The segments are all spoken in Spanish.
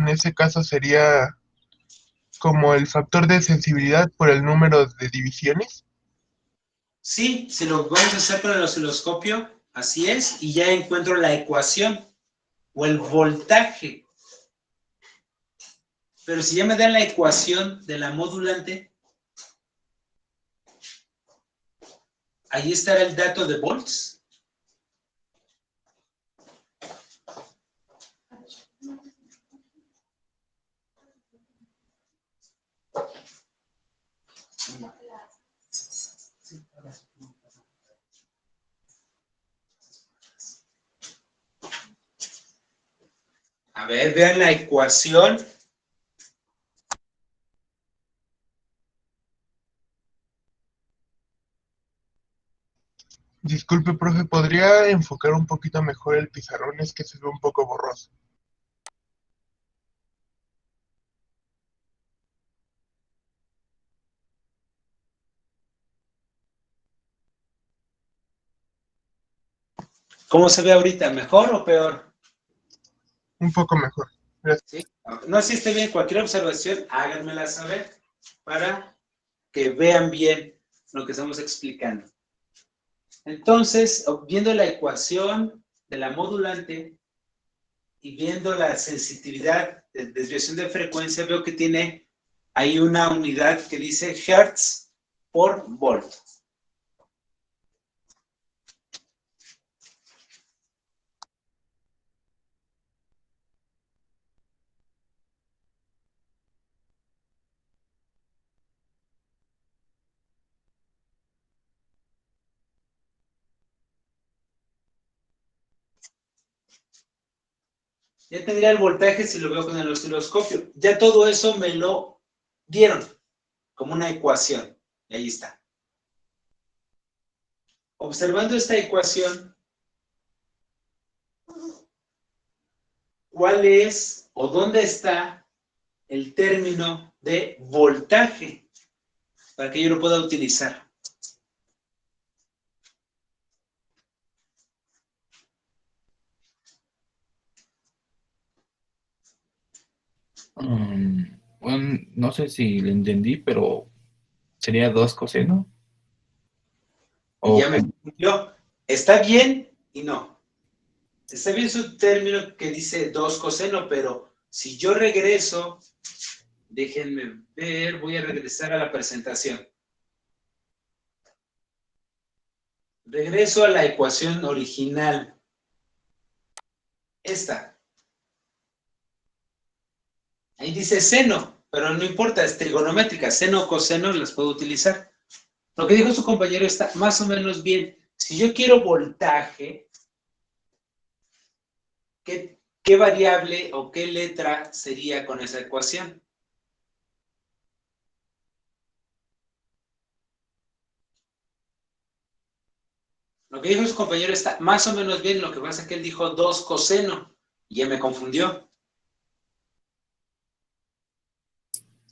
en ese caso sería como el factor de sensibilidad por el número de divisiones. Sí, si lo vamos a hacer con el osciloscopio, así es, y ya encuentro la ecuación o el voltaje. Pero si ya me dan la ecuación de la modulante, ahí estará el dato de volts. A ver, vean la ecuación. Disculpe, profe, ¿podría enfocar un poquito mejor el pizarrón? Es que se ve un poco borroso. ¿Cómo se ve ahorita? ¿Mejor o peor? Un poco mejor. Gracias. ¿Sí? No sé si esté bien. Cualquier observación, háganmela saber para que vean bien lo que estamos explicando. Entonces, viendo la ecuación de la modulante y viendo la sensitividad de desviación de frecuencia, veo que tiene ahí una unidad que dice Hertz por volt. Ya tendría el voltaje si lo veo con el osciloscopio. Ya todo eso me lo dieron como una ecuación. Y ahí está. Observando esta ecuación, ¿cuál es o dónde está el término de voltaje para que yo lo pueda utilizar? Bueno, no sé si lo entendí, pero sería 2 coseno. Y ya O me confundió. Está bien y no. Está bien su término que dice 2 coseno, pero si yo regreso, déjenme ver, voy a regresar a la presentación. Regreso a la ecuación original. Esta. Ahí dice seno, pero no importa, es trigonométrica. Seno o coseno las puedo utilizar. Lo que dijo su compañero está más o menos bien. Si yo quiero voltaje, ¿qué variable o qué letra sería con esa ecuación? Lo que dijo su compañero está más o menos bien, lo que pasa es que él dijo 2 coseno y ya me confundió.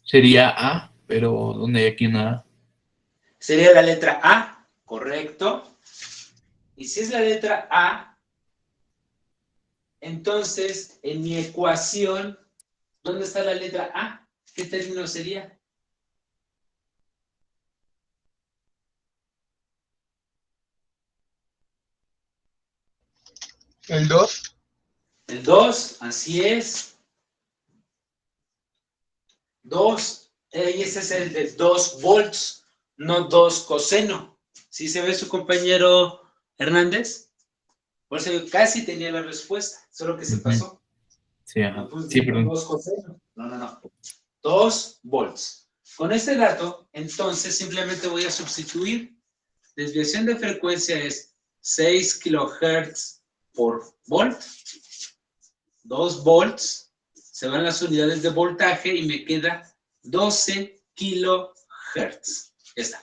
sería A, pero ¿dónde hay aquí una A? Sería la letra A, correcto. Y si es la letra A, entonces en mi ecuación, ¿dónde está la letra A? ¿Qué término sería? El 2. El 2, así es. 2, y ese es el de 2 volts, no 2 coseno. ¿Sí se ve su compañero Hernández? Por eso yo casi tenía la respuesta, solo que se Ujú. pasó. Sí, No, ajá. pues Sí, dijo perdón. 2 coseno. No. 2 volts. Con este dato, entonces simplemente voy a sustituir. Desviación de frecuencia es 6 kilohertz por volt. 2 volts. Se van las unidades de voltaje y me queda 12 kilohertz. Ya está.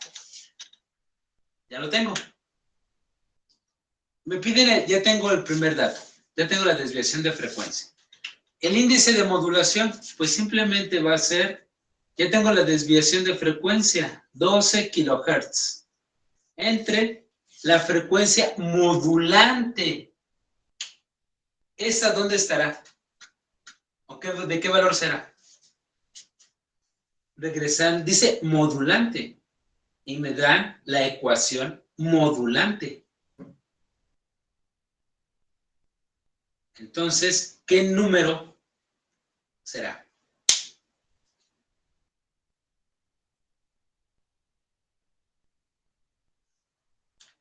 Ya lo tengo. Me piden, ya tengo el primer dato. Ya tengo la desviación de frecuencia. El índice de modulación, pues simplemente va a ser, ya tengo la desviación de frecuencia, 12 kilohertz, entre la frecuencia modulante. ¿Esa dónde estará? Ok, ¿De qué valor será? Regresan, dice modulante. Y me dan la ecuación modulante. Entonces, ¿qué número será?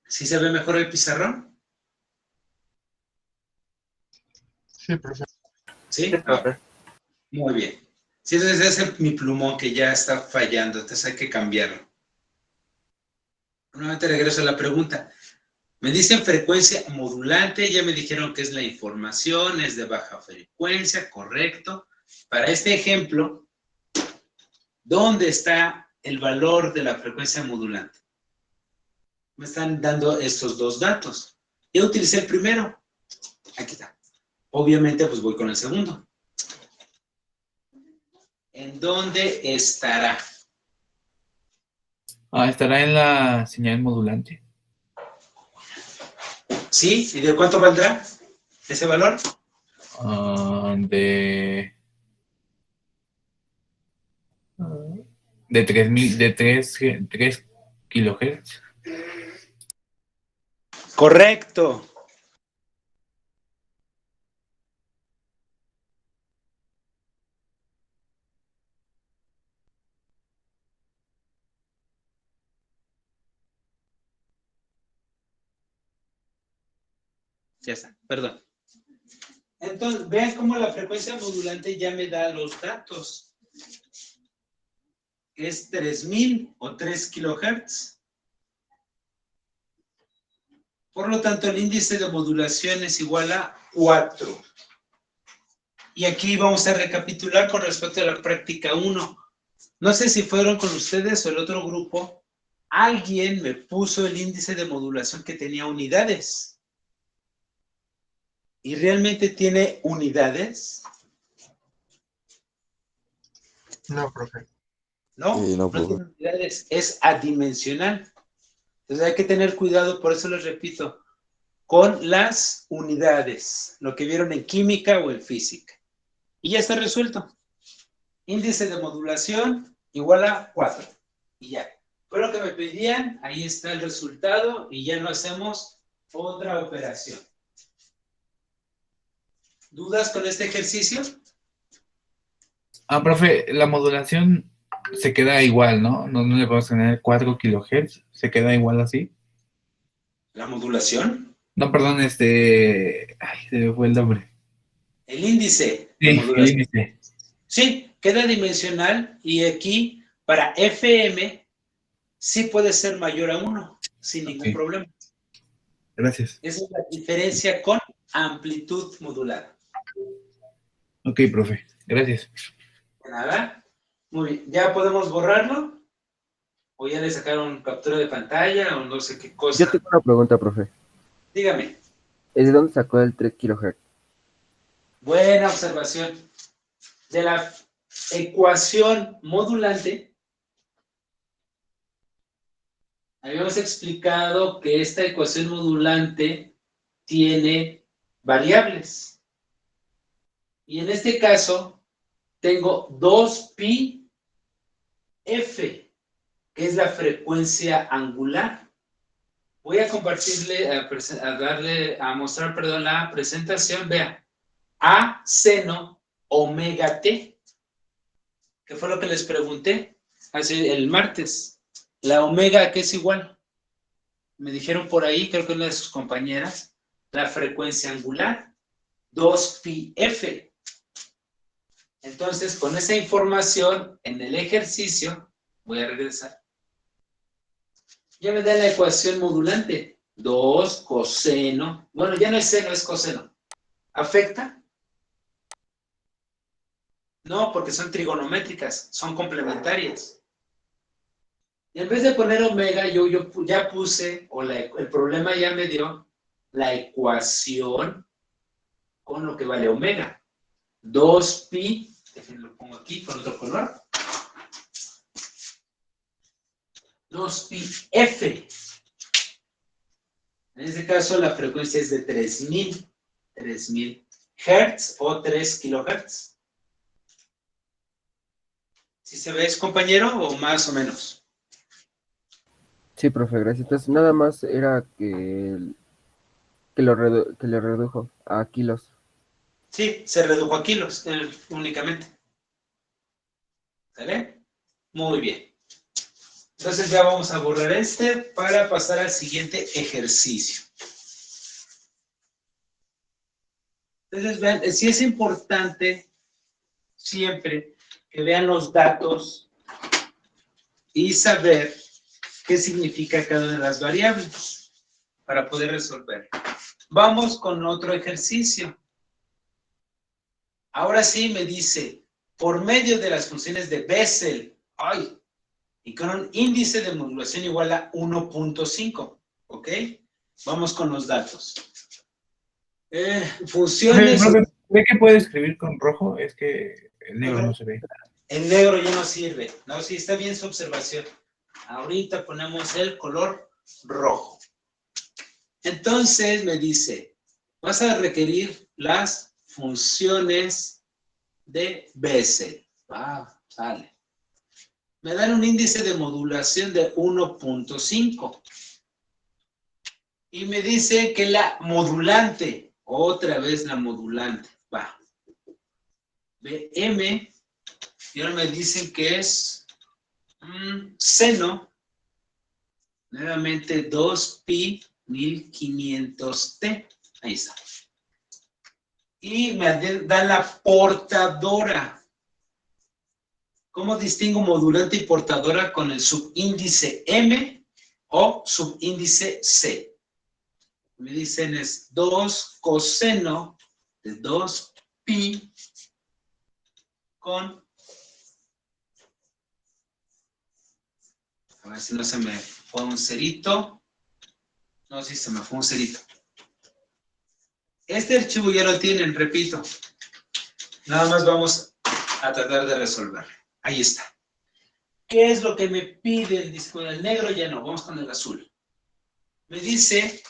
¿Sí se ve mejor el pizarrón? Sí, profe. ¿Sí? Muy bien. Sí, entonces ese es mi plumón que ya está fallando, entonces hay que cambiarlo. Nuevamente regreso a la pregunta. Me dicen frecuencia modulante, ya me dijeron que es la información, es de baja frecuencia, correcto. Para este ejemplo, ¿dónde está el valor de la frecuencia modulante? Me están dando estos dos datos. Yo utilicé el primero. Aquí está. Obviamente, pues voy con el segundo. ¿En dónde estará? Estará en la señal modulante. ¿Sí? ¿Y de cuánto valdrá ese valor? De 3.000, de 3 kilohertz. Correcto. Ya está, perdón. Entonces, vean cómo la frecuencia modulante ya me da los datos. Es 3000 o 3 kilohertz. Por lo tanto, el índice de modulación es igual a 4. Y aquí vamos a recapitular con respecto a la práctica 1. No sé si fueron con ustedes o el otro grupo. Alguien me puso el índice de modulación que tenía unidades. ¿Y realmente tiene unidades? No, profe. No, No, no profe. tiene unidades, es adimensional. Entonces hay que tener cuidado, por eso les repito, con las unidades, lo que vieron en química o en física. Y ya está resuelto. Índice de modulación igual a 4. Y ya. Fue lo que me pedían, ahí está el resultado y ya no hacemos otra operación. ¿Dudas con este ejercicio? Profe, la modulación se queda igual, ¿no? No le podemos tener 4 kilohertz, se queda igual así. ¿La modulación? No, perdón, ay, se me fue el nombre. El índice de Sí, el modulación. índice. Sí, queda dimensional y aquí para FM sí puede ser mayor a 1 sin ningún Ok, problema. gracias. Esa es la diferencia con amplitud modulada. Ok, profe, gracias. De nada. Muy bien. ¿Ya podemos borrarlo? ¿O ya le sacaron captura de pantalla o no sé qué Yo cosa? tengo una pregunta, profe. Dígame. ¿De dónde sacó el 3 kilohertz? Buena observación. De la ecuación modulante, habíamos explicado que esta ecuación modulante tiene variables. Y en este caso, tengo 2pi f, que es la frecuencia angular. Voy a compartirle, a mostrar, perdón, la presentación. Vea, a seno omega t, que fue lo que les pregunté hace el martes. La omega, ¿qué es igual? Me dijeron por ahí, creo que una de sus compañeras, la frecuencia angular, 2pi f. Entonces, con esa información en el ejercicio, voy a regresar. Ya me da la ecuación modulante. 2 coseno. Bueno, ya no es seno, es coseno. ¿Afecta? No, porque son trigonométricas, son complementarias. Y en vez de poner omega, yo ya puse, el problema ya me dio la ecuación con lo que vale omega. 2pi, déjenme lo pongo aquí con otro color. 2pi f. En este caso la frecuencia es de 3000 Hz o 3 kilohertz. ¿Sí se ve, compañero, o más o menos? Sí, profe, gracias. Entonces, nada más era que le redujo a kilos. Sí, se redujo a kilos únicamente. ¿Sale? Muy bien. Entonces ya vamos a borrar para pasar al siguiente ejercicio. Entonces vean, sí es importante siempre que vean los datos y saber qué significa cada una de las variables para poder resolver. Vamos con otro ejercicio. Ahora sí me dice, por medio de las funciones de Bessel, y con un índice de modulación igual a 1.5, ¿ok? Vamos con los datos. Funciones... Profe, ¿ve que puede escribir con rojo? Es que el negro no se ve. El negro ya no sirve. No, sí, está bien su observación. Ahorita ponemos el color rojo. Entonces me dice, vas a requerir las funciones de Bessel. Sale. Me dan un índice de modulación de 1.5. Y me dice que la modulante, otra vez la modulante, BM, y ahora me dicen que es seno, nuevamente 2pi 1500t. Ahí está. Y me dan la portadora. ¿Cómo distingo modulante y portadora con el subíndice M o subíndice C? Me dicen es 2 coseno de 2pi con... A ver si no se me fue un cerito. No, sí se me fue un cerito. Este archivo ya lo tienen, repito. Nada más vamos a tratar de resolver. Ahí está. ¿Qué es lo que me pide el disco del negro? Ya no, vamos con el azul. Me dice,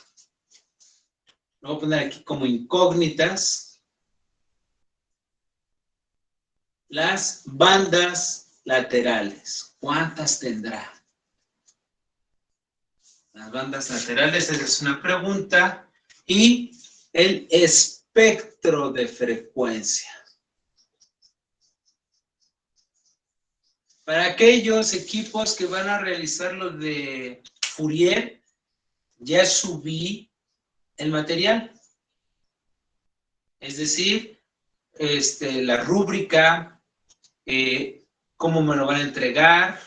lo voy a poner aquí como incógnitas, las bandas laterales. ¿Cuántas tendrá? Las bandas laterales, esa es una pregunta. Y el espectro de frecuencia. Para aquellos equipos que van a realizar lo de Fourier, ya subí el material. Es decir, la rúbrica, cómo me lo van a entregar,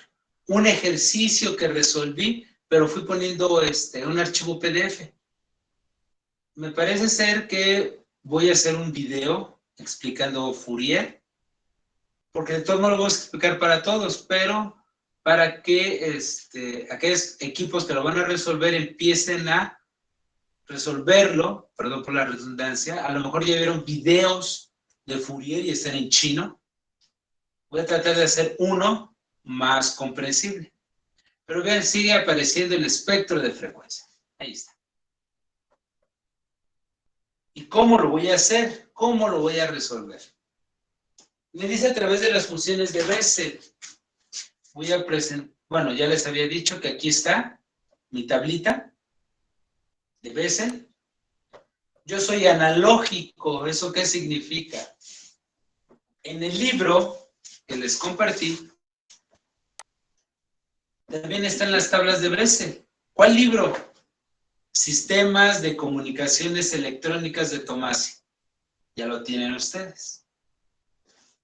un ejercicio que resolví, pero fui poniendo un archivo PDF. Me parece ser que voy a hacer un video explicando Fourier, porque de todos modos lo voy a explicar para todos, pero para que aquellos equipos que lo van a resolver empiecen a resolverlo, perdón por la redundancia, a lo mejor ya vieron videos de Fourier y están en chino. Voy a tratar de hacer uno más comprensible. Pero vean, sigue apareciendo el espectro de frecuencia. Ahí está. ¿Y cómo lo voy a hacer? ¿Cómo lo voy a resolver? Me dice a través de las funciones de Bessel. Voy a presentar, bueno, ya les había dicho que aquí está mi tablita de Bessel. Yo soy analógico. ¿Eso qué significa? En el libro que les compartí, también están las tablas de Bessel. ¿Cuál libro? Sistemas de Comunicaciones Electrónicas de Tomasi. Ya lo tienen ustedes.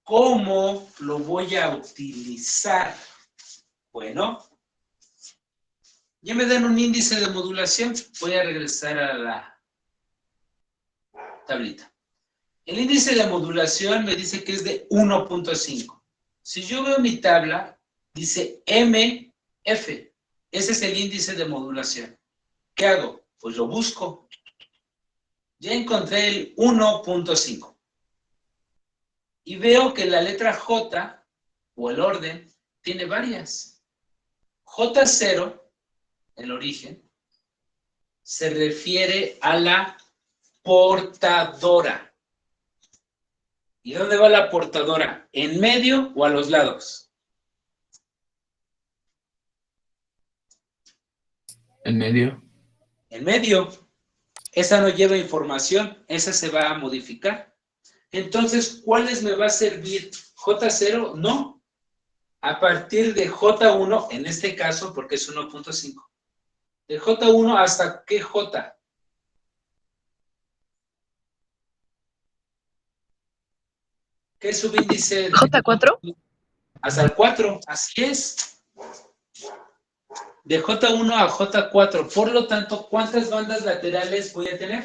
¿Cómo lo voy a utilizar? Bueno, ya me dan un índice de modulación. Voy a regresar a la tablita. El índice de modulación me dice que es de 1.5. Si yo veo mi tabla, dice MF. Ese es el índice de modulación. ¿Qué hago? Pues lo busco. Ya encontré el 1.5. Y veo que la letra J, o el orden, tiene varias. J0, el origen, se refiere a la portadora. ¿Y dónde va la portadora? ¿En medio o a los lados? En medio. En medio. Esa no lleva información, esa se va a modificar. Entonces, ¿cuáles me va a servir? ¿J0? No. A partir de J1, en este caso, porque es 1.5. De J1 hasta qué J. ¿Qué subíndice? J4. Hasta el 4, así es. De J1 a J4. Por lo tanto, ¿cuántas bandas laterales voy a tener?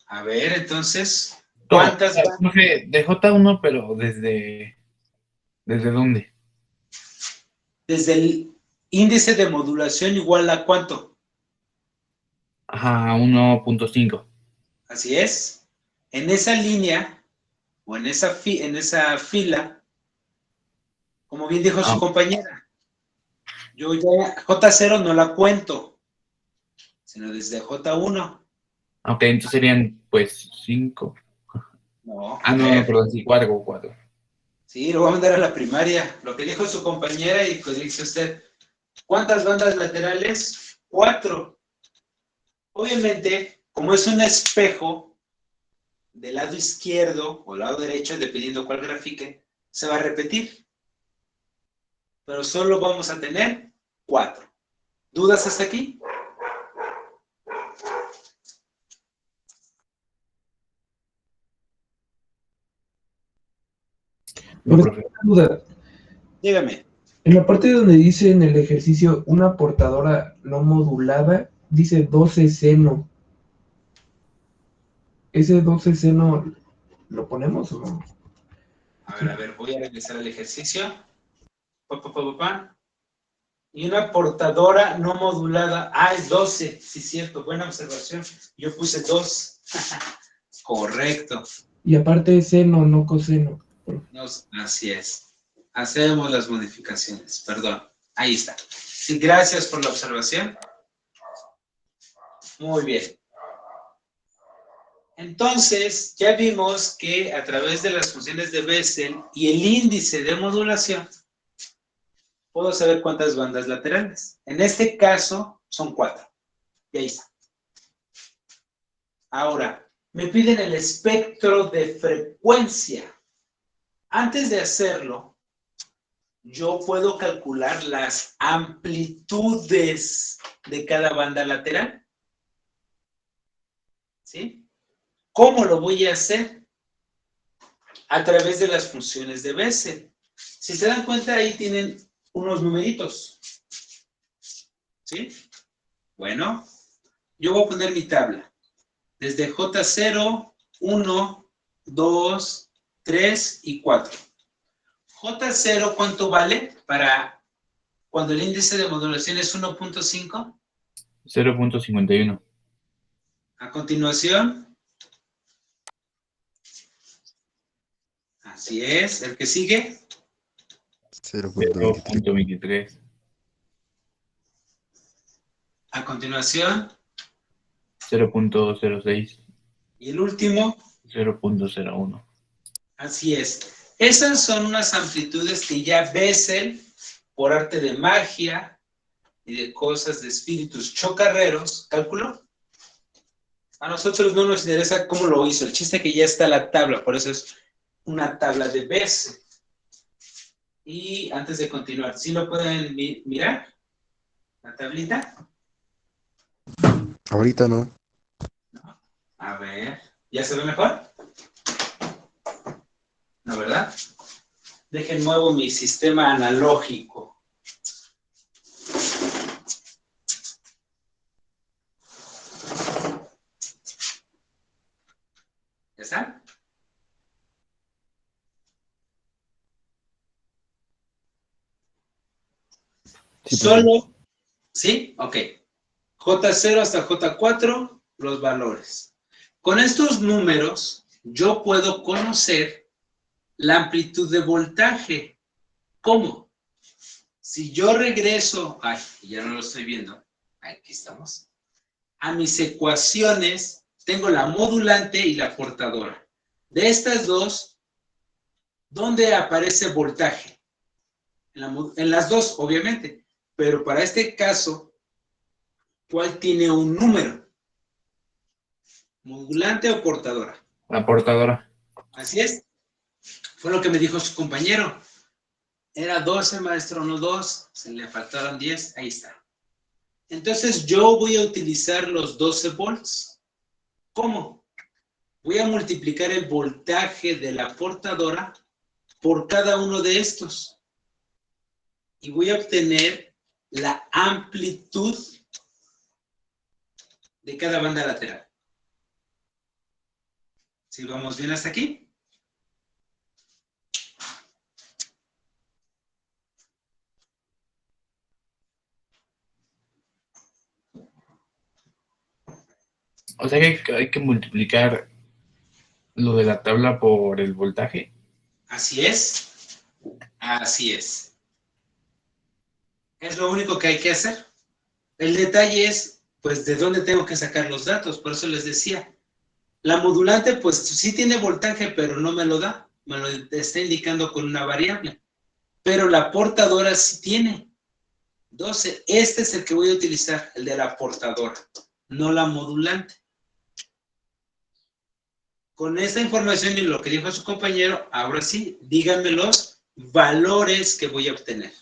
A ver, entonces, ¿cuántas bandas? Profe, de J1, pero ¿desde dónde? Desde el índice de modulación igual a ¿cuánto? Ajá, 1.5. Así es. En esa línea, o en esa fila, como bien dijo su compañera, yo ya J0 no la cuento, sino desde J1. Ok, entonces serían, pues, 5. No, Ah, a no, ver. perdón, sí, 4. Sí, lo voy a mandar a la primaria. Lo que dijo su compañera y pues dice usted, ¿cuántas bandas laterales? 4. Obviamente, como es un espejo del lado izquierdo o lado derecho, dependiendo cuál grafique, se va a repetir. Pero solo vamos a tener 4. ¿Dudas hasta aquí? No, Pero profe. duda, Dígame. en la parte donde dice en el ejercicio una portadora no modulada, dice 12 seno. ¿Ese 12 seno lo ponemos o no? A ver, voy a regresar al ejercicio. Y una portadora no modulada. Ah, es 12. Sí, cierto. Buena observación. Yo puse 2. Correcto. Y aparte seno, no coseno. Así es. Hacemos las modificaciones. Perdón. Ahí está. Sí, gracias por la observación. Muy bien. Entonces, ya vimos que a través de las funciones de Bessel y el índice de modulación, puedo saber cuántas bandas laterales. En este caso, son 4. Y ahí está. Ahora, me piden el espectro de frecuencia. Antes de hacerlo, yo puedo calcular las amplitudes de cada banda lateral. ¿Sí? ¿Cómo lo voy a hacer? A través de las funciones de Bessel. Si se dan cuenta, ahí tienen unos numeritos. ¿Sí? Bueno, yo voy a poner mi tabla. Desde J0, 1, 2, 3 y 4. J0, ¿cuánto vale para cuando el índice de modulación es 1.5? 0.51. A continuación, así es, el que sigue, 0.23. 0.23. a continuación, 0.06. y el último, 0.01. así es. Esas son unas amplitudes que ya Bessel, por arte de magia y de cosas de espíritus chocarreros, calculó. A nosotros no nos interesa cómo lo hizo, el chiste es que ya está la tabla, por eso es una tabla de Bessel. Y antes de continuar, ¿sí lo pueden mirar? ¿La tablita? Ahorita no. A ver, ¿ya se ve mejor? ¿No, verdad? Dejen nuevo mi sistema analógico. ¿Ya está? Sí, Solo, ¿sí? Ok. J0 hasta J4, los valores. Con estos números, yo puedo conocer la amplitud de voltaje. ¿Cómo? Si yo regreso, ay, ya no lo estoy viendo, aquí estamos, a mis ecuaciones tengo la modulante y la portadora. De estas dos, ¿dónde aparece voltaje? En las dos, obviamente, pero para este caso, ¿cuál tiene un número? ¿Modulante o portadora? La portadora. Así es. Fue lo que me dijo su compañero. Era 12, maestro, no 2. Se le faltaron 10. Ahí está. Entonces, yo voy a utilizar los 12 volts. ¿Cómo? Voy a multiplicar el voltaje de la portadora por cada uno de estos. Y voy a obtener la amplitud de cada banda lateral. ¿Sí vamos bien hasta aquí? O sea que hay que multiplicar lo de la tabla por el voltaje. Así es. Así es. Es lo único que hay que hacer. El detalle es, pues, de dónde tengo que sacar los datos. Por eso les decía. La modulante, pues, sí tiene voltaje, pero no me lo da. Me lo está indicando con una variable. Pero la portadora sí tiene. 12. Este es el que voy a utilizar, el de la portadora, no la modulante. Con esta información y lo que dijo su compañero, ahora sí, díganme los valores que voy a obtener.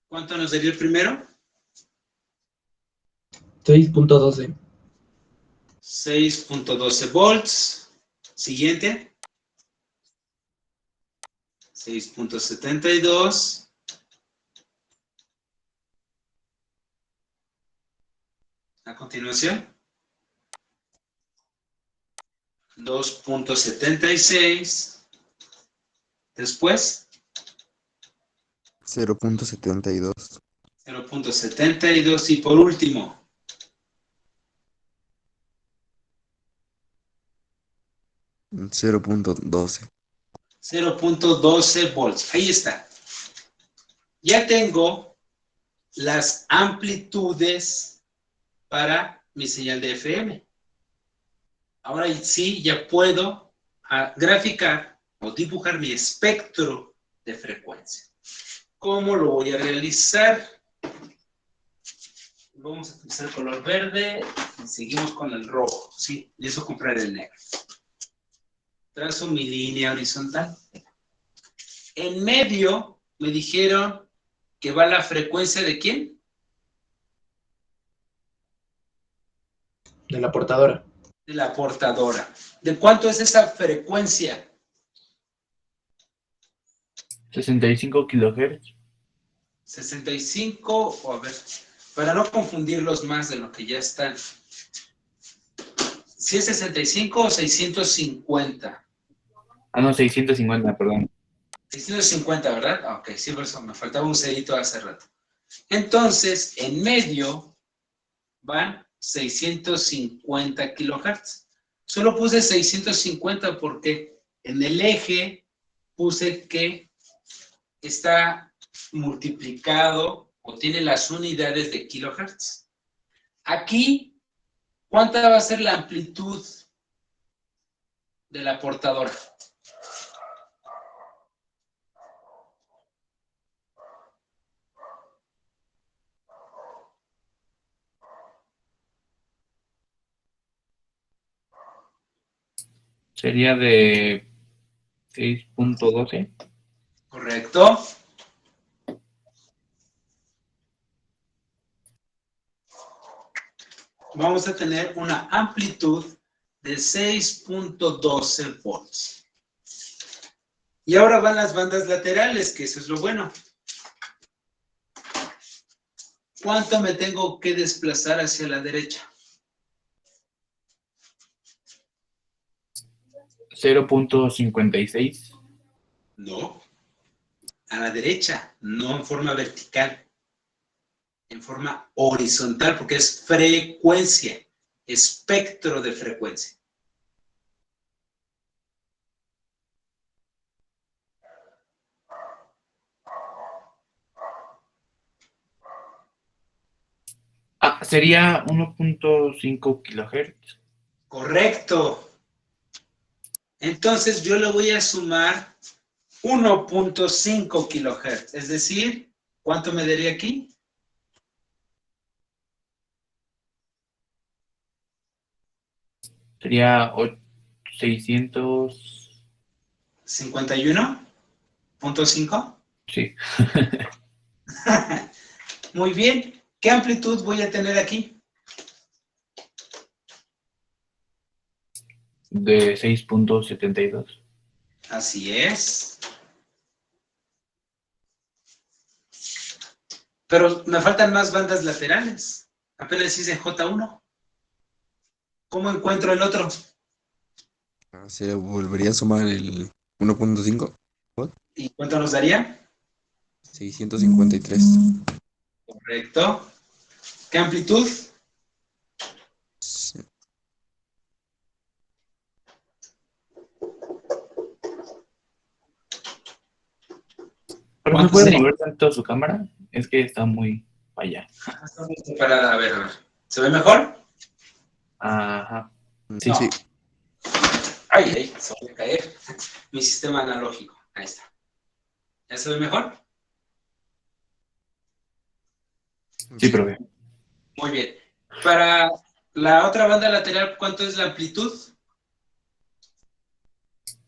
¿Cuánto nos daría el primero? 6.12. 6.12 volts. Siguiente. 6.72. A continuación. 2.76. Después. 0.72. 0.72 y por último. 0.12. 0.12 volts. Ahí está. Ya tengo las amplitudes para mi señal de FM. Ahora sí, ya puedo graficar o dibujar mi espectro de frecuencia. ¿Cómo lo voy a realizar? Vamos a utilizar el color verde y seguimos con el rojo. Sí, y eso comprar el negro. Trazo mi línea horizontal. En medio me dijeron que va la frecuencia ¿de quién? De la portadora. De la portadora. ¿De cuánto es esa frecuencia? 65 kilohertz. 65, o a ver, para no confundirlos más de lo que ya están. ¿Si es 65 o 650? Ah, no, 650, perdón. 650, ¿verdad? Ah, ok, sí, por eso me faltaba un cerito hace rato. Entonces, en medio van 650 kilohertz. Solo puse 650 porque en el eje puse que está multiplicado o tiene las unidades de kilohertz. Aquí, ¿cuánta va a ser la amplitud de la portadora? Sería de 6.12. ¿Correcto? Vamos a tener una amplitud de 6.12 volts. Y ahora van las bandas laterales, que eso es lo bueno. ¿Cuánto me tengo que desplazar hacia la derecha? 0.56. No. A la derecha, no en forma vertical. En forma horizontal, porque es frecuencia, espectro de frecuencia. Sería 1.5 kilohertz. Correcto. Entonces yo le voy a sumar 1.5 kilohertz. Es decir, ¿cuánto me daría aquí? Sería 600. 51.5. Sí, Muy bien. ¿Qué amplitud voy a tener aquí? de 6.72. Así es. Pero me faltan más bandas laterales. Apenas hice J1. ¿Cómo encuentro el otro? Se volvería a sumar el 1.5. ¿Y cuánto nos daría? 653. Correcto. ¿Qué amplitud? Sí. ¿Pero me ¿Cuánto puede sería? mover tanto su cámara? Es que está muy allá. Está muy separada. A ver, a ver. ¿Se ve mejor? Ajá. Sí, sí. Ay, ay, se va a caer. Mi sistema analógico. Ahí está. ¿Ya se ve mejor? Sí, profe. Muy bien. Para la otra banda lateral, ¿cuánto es la amplitud?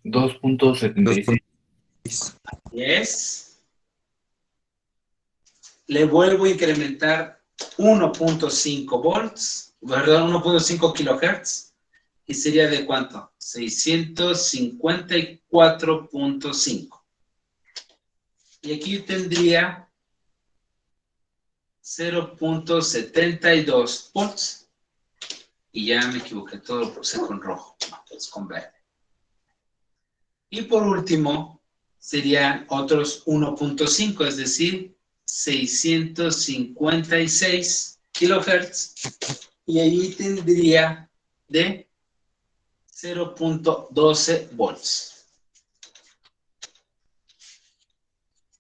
2.76. 2.6. 10. Le vuelvo a incrementar 1.5 volts, perdón, 1.5 kilohertz. ¿Y sería de cuánto? 654.5. Y aquí tendría 0.72 volts. Y ya me equivoqué, todo lo puse con rojo. No, pues con verde. Y por último, serían otros 1.5, es decir, 656 kilohertz. Y ahí tendría de 0.12 volts.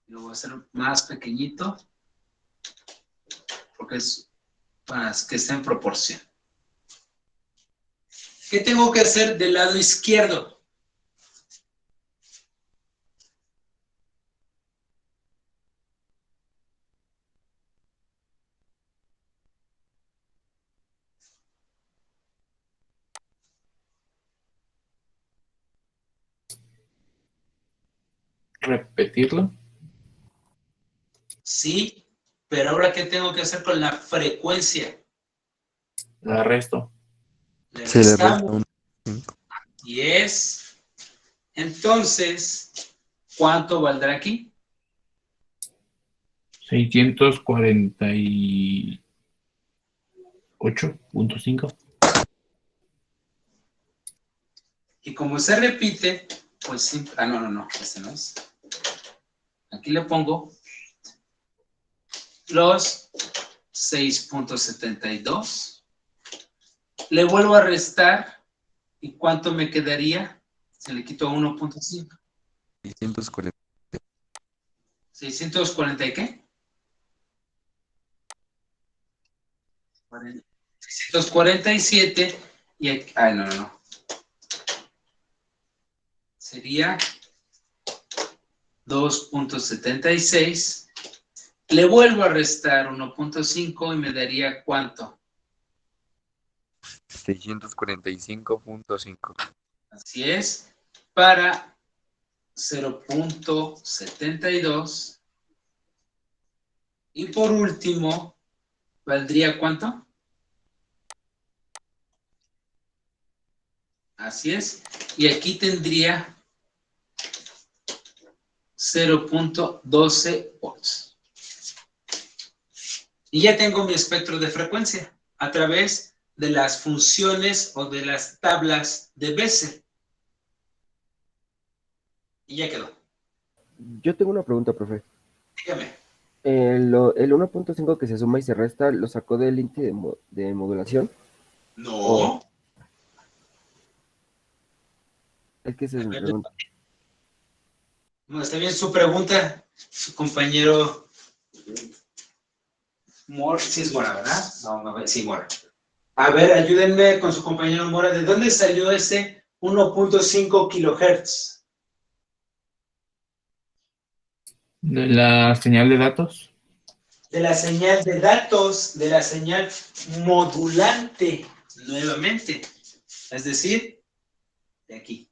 Lo voy a hacer más pequeñito porque es para que esté en proporción. ¿Qué tengo que hacer del lado izquierdo? Repetirlo. Sí, pero ahora ¿qué tengo que hacer con la frecuencia? La resto. Le Se le resta restamos un 10. Entonces, ¿cuánto valdrá aquí? 648.5. Y como se repite, pues sí. Ah, no, no, no, este no es. Aquí le pongo los 6.72. Le vuelvo a restar. ¿Y cuánto me quedaría? Se le quito 1.5. 640. 640 y qué? 647 y aquí, ay, no, no, no. Sería 2.76. Le vuelvo a restar 1.5 y me daría ¿cuánto? 645.5. Así es, para 0.72. Y por último, ¿valdría cuánto? Así es. Y aquí tendría 0.12 volts. Y ya tengo mi espectro de frecuencia a través de las funciones o de las tablas de Bessel. Y ya quedó. Yo tengo una pregunta, profe. Dígame. El 1.5 que se suma y se resta, ¿lo sacó del índice de modulación? No. Es que esa es mi pregunta. No, está bien su pregunta, su compañero Mora, sí es Mora, ¿verdad? No, sí, Mora. A ver, ayúdenme con su compañero Mora. ¿De dónde salió ese 1.5 kilohertz? De la señal de datos. De la señal de datos, de la señal modulante, nuevamente. Es decir, de aquí.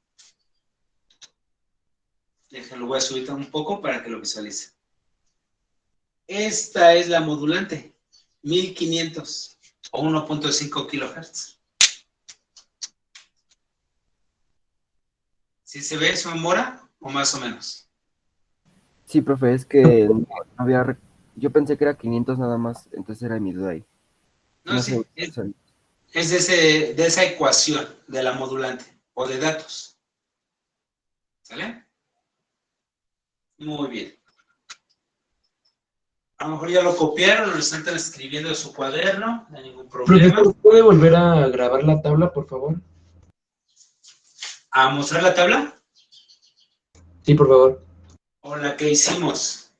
Déjenlo, voy a subir un poco para que lo visualicen. Esta es la modulante, 1500 o 1.5 kilohertz. ¿Sí se ve eso, Mora? ¿O más o menos? Sí, profe, es que no había... Yo pensé que era 500 nada más, entonces era mi duda ahí. No, No sé. sí, es de esa ecuación de la modulante o de datos. ¿Sale? Muy bien. A lo mejor ya lo copiaron, lo están escribiendo en su cuaderno, no hay ningún problema. Profesor, ¿puede volver a grabar la tabla, por favor? ¿A mostrar la tabla? Sí, por favor. ¿O la que hicimos?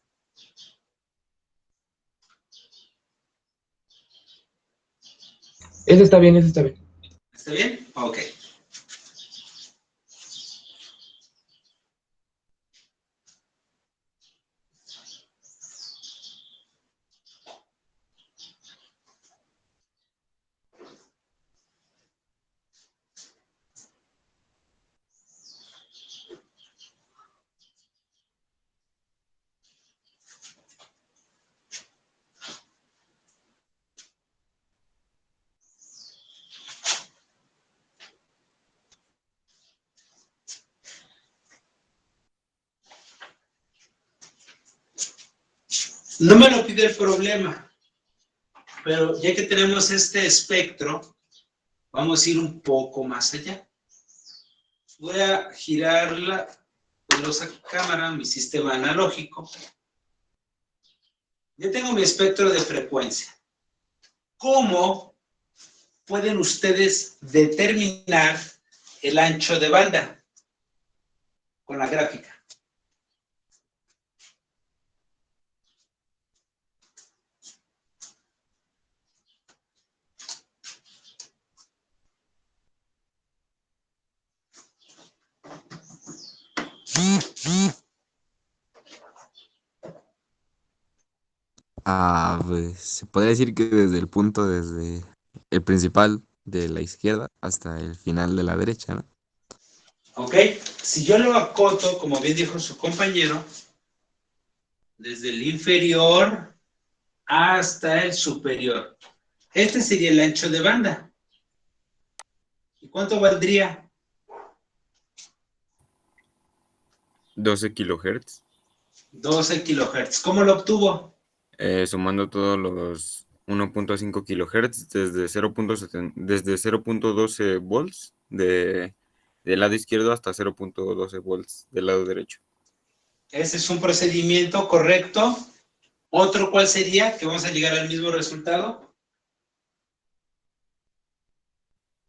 Ese está bien, ese está bien. ¿Está bien? Ok. No me lo pide el problema, pero ya que tenemos este espectro, vamos a ir un poco más allá. Voy a girar la poderosa cámara, mi sistema analógico. Ya tengo mi espectro de frecuencia. ¿Cómo pueden ustedes determinar el ancho de banda? Con la gráfica. Pues se podría decir que desde el principal de la izquierda hasta el final de la derecha, ¿no? ¿Ok? Si yo lo acoto, como bien dijo su compañero, desde el inferior hasta el superior. Este sería el ancho de banda. ¿Y cuánto valdría? 12 kilohertz, 12 kilohertz. ¿Cómo lo obtuvo? sumando todos los 1.5 kilohertz desde 0.12 volts del lado izquierdo hasta 0.12 volts del lado derecho. Ese es un procedimiento correcto. ¿Otro cuál sería? Que vamos a llegar al mismo resultado.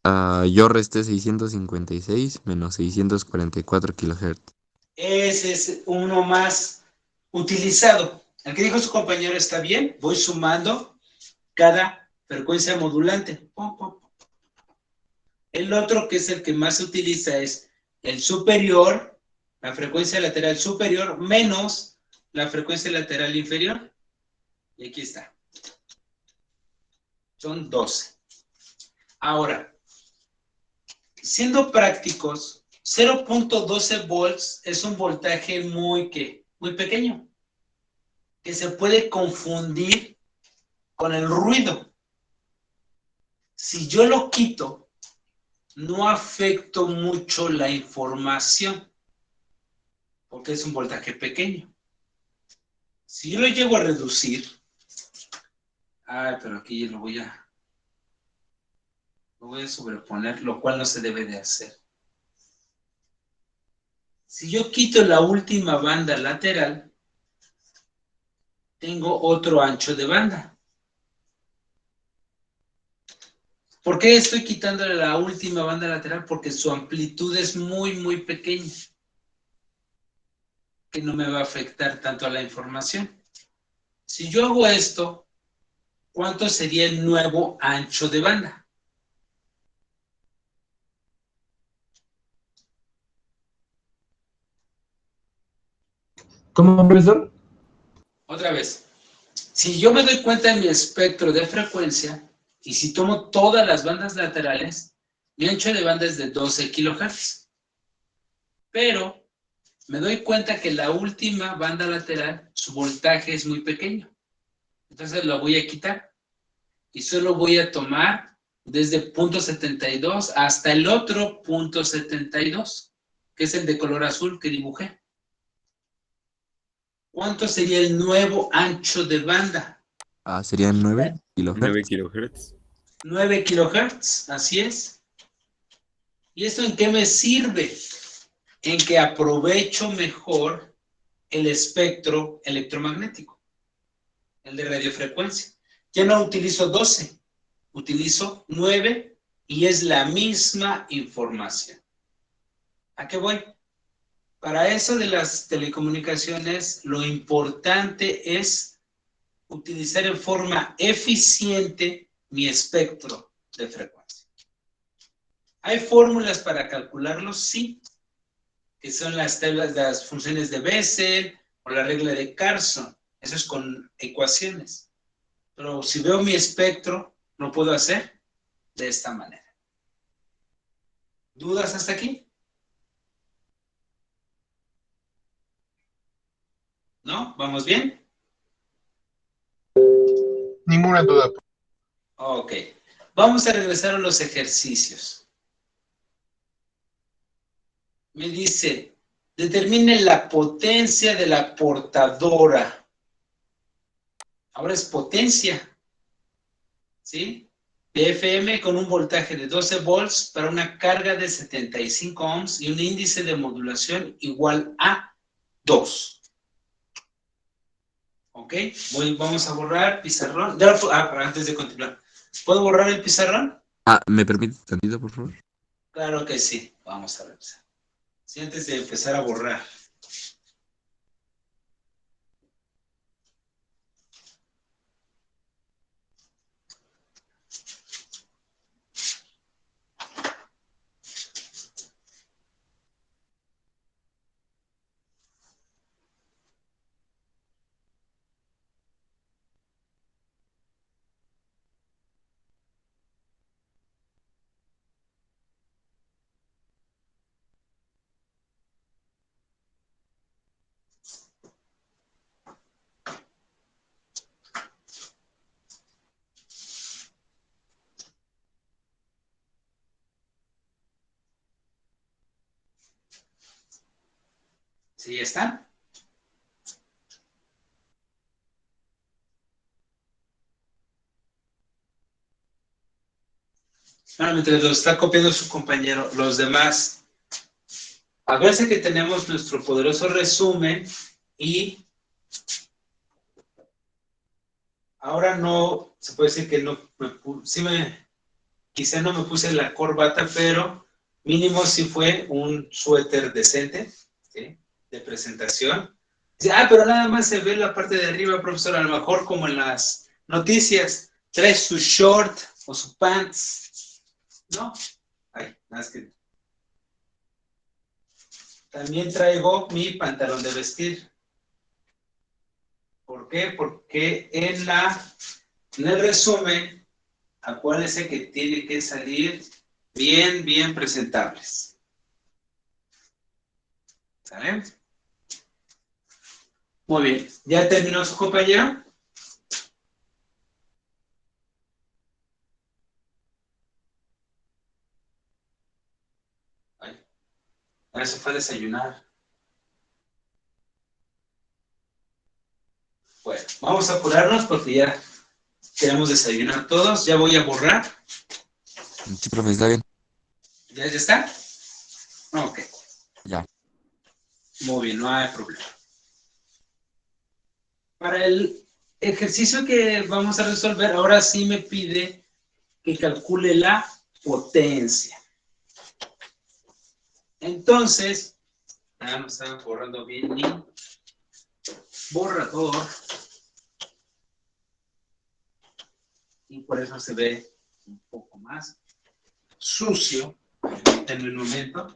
Yo resté 656 menos 644 kilohertz. Ese es uno más utilizado. El que dijo su compañero está bien. Voy sumando cada frecuencia modulante. Pum, pum. El otro, que es el que más se utiliza, es el superior, la frecuencia lateral superior, menos la frecuencia lateral inferior. Y aquí está. Son 12. Ahora, siendo prácticos, 0.12 volts es un voltaje muy pequeño, que se puede confundir con el ruido. Si yo lo quito, no afecto mucho la información, porque es un voltaje pequeño. Si yo lo llego a reducir, pero aquí lo voy a sobreponer, lo cual no se debe de hacer. Si yo quito la última banda lateral, tengo otro ancho de banda. ¿Por qué estoy quitándole la última banda lateral? Porque su amplitud es muy pequeña, que no me va a afectar tanto a la información. Si yo hago esto, ¿cuánto sería el nuevo ancho de banda? ¿Cómo, profesor? Otra vez. Si yo me doy cuenta de mi espectro de frecuencia, y si tomo todas las bandas laterales, mi ancho de banda es de 12 kilohertz. Pero me doy cuenta que la última banda lateral, su voltaje es muy pequeño. Entonces lo voy a quitar. Y solo voy a tomar desde punto 72 hasta el otro punto 72, que es el de color azul que dibujé. ¿Cuánto sería el nuevo ancho de banda? Serían 9 9 kilohertz. kilohertz. 9 kilohertz, así es. ¿Y esto en qué me sirve? En que aprovecho mejor el espectro electromagnético, el de radiofrecuencia. Ya no utilizo 12, utilizo 9 y es la misma información. ¿A qué voy? Para eso de las telecomunicaciones, lo importante es utilizar en forma eficiente mi espectro de frecuencia. ¿Hay fórmulas para calcularlo? Sí, que son las tablas de las funciones de Bessel o la regla de Carson. Eso es con ecuaciones. Pero si veo mi espectro, lo puedo hacer de esta manera. ¿Dudas hasta aquí? ¿No? ¿Vamos bien? Ninguna duda. Ok. Vamos a regresar a los ejercicios. Me dice, determine la potencia de la portadora. Ahora es potencia, ¿sí? PFM con un voltaje de 12 volts para una carga de 75 ohms y un índice de modulación igual a 2. ¿Ok? Vamos a borrar pizarrón. Antes de continuar, ¿puedo borrar el pizarrón? ¿Me permite tantito, por favor? Claro que sí. Vamos a revisar. Sí, antes de empezar a borrar. ¿Sí está? Bueno, mientras lo está copiando su compañero, los demás, acuérdense que tenemos nuestro poderoso resumen y ahora no, se puede decir que no, quizá no me puse la corbata, pero mínimo sí fue un suéter decente, ¿sí? De presentación. Dice, pero nada más se ve la parte de arriba, profesor, a lo mejor como en las noticias, trae su short o su pants, ¿no? Ay, nada más que... También traigo mi pantalón de vestir. ¿Por qué? Porque en el resumen, acuérdense que tiene que salir bien, bien presentables. ¿Sale? Muy bien. ¿Ya terminó su compañero? Ay, ahora se fue a desayunar. Bueno, vamos a apurarnos porque ya queremos desayunar todos. Ya voy a borrar. Sí, profe, está bien. ¿Ya está? Ok. Ya. Muy bien, no hay problema. Para el ejercicio que vamos a resolver, ahora sí me pide que calcule la potencia. Entonces, no estaba borrando bien mi borrador. y por eso se ve un poco más sucio. Permítanme un momento.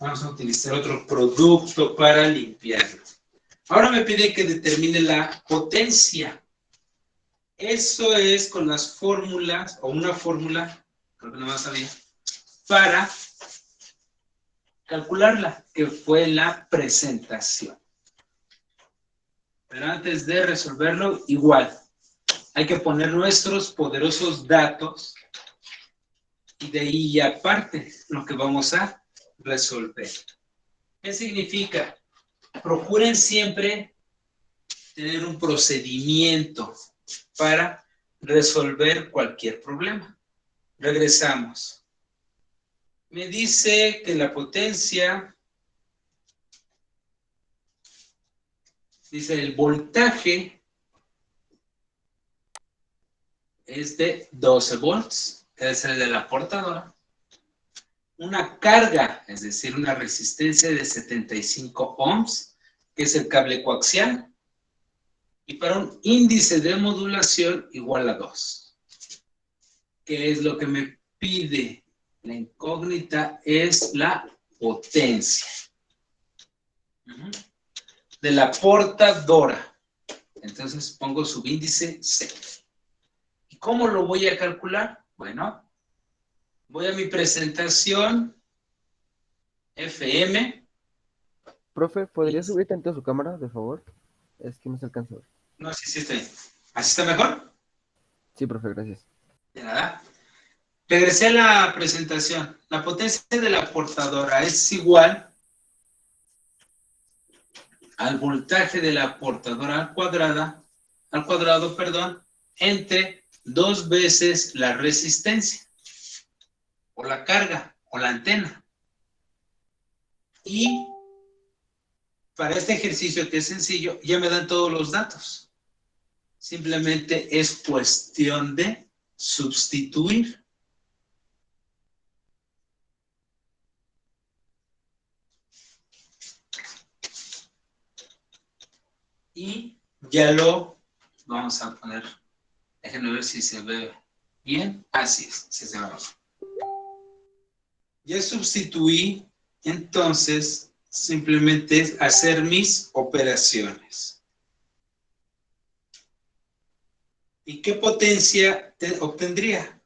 Vamos a utilizar otro producto para limpiarlo. Ahora me pide que determine la potencia. Eso es con las fórmulas, o una fórmula, creo que no más sabía, para calcularla, que fue la presentación. Pero antes de resolverlo, igual, hay que poner nuestros poderosos datos y de ahí aparte lo que vamos a resolver. ¿Qué significa? Procuren siempre tener un procedimiento para resolver cualquier problema. Regresamos. Me dice que la potencia, dice el voltaje es de 12 volts, que es el de la portadora. Una carga, es decir, una resistencia de 75 ohms, que es el cable coaxial. Y para un índice de modulación igual a 2. ¿Qué es lo que me pide? La incógnita es la potencia de la portadora. Entonces pongo subíndice C. ¿Y cómo lo voy a calcular? Bueno, voy a mi presentación FM. Profe, ¿podría subir tanto su cámara, de favor? Es que no se alcanza a ver. No, sí está bien. ¿Así está mejor? Sí, profe, gracias. De nada. Regresé a la presentación. La potencia de la portadora es igual al voltaje de la portadora al cuadrado, entre 2 veces la resistencia, o la carga, o la antena. Y para este ejercicio, que es sencillo, ya me dan todos los datos. Simplemente es cuestión de sustituir. Y ya lo vamos a poner. Déjenme ver si se ve bien. Así es, sí se ve bien. Ya sustituí, entonces simplemente es hacer mis operaciones. ¿Y qué potencia obtendría?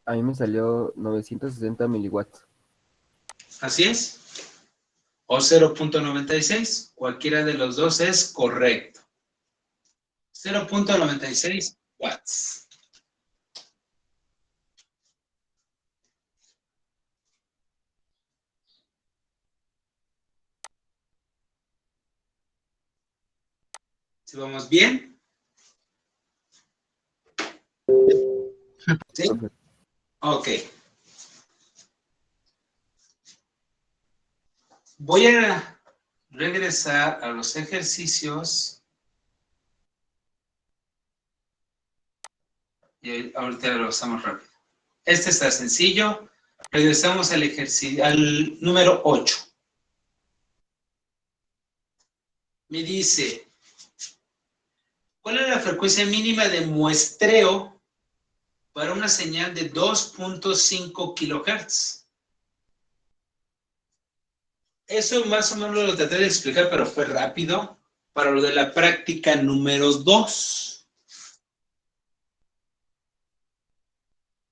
A mí me salió 960 miliwatts. Así es. O 0.96. Cualquiera de los dos es correcto. 0.96 watts. ¿Sí vamos bien? ¿Sí? Profe. Ok. Voy a regresar a los ejercicios. Y ahorita lo hacemos rápido. Este está sencillo. Regresamos al ejercicio, al número 8. Me dice, ¿cuál es la frecuencia mínima de muestreo para una señal de 2.5 kilohertz? Eso más o menos lo traté de explicar, pero fue rápido para lo de la práctica número 2.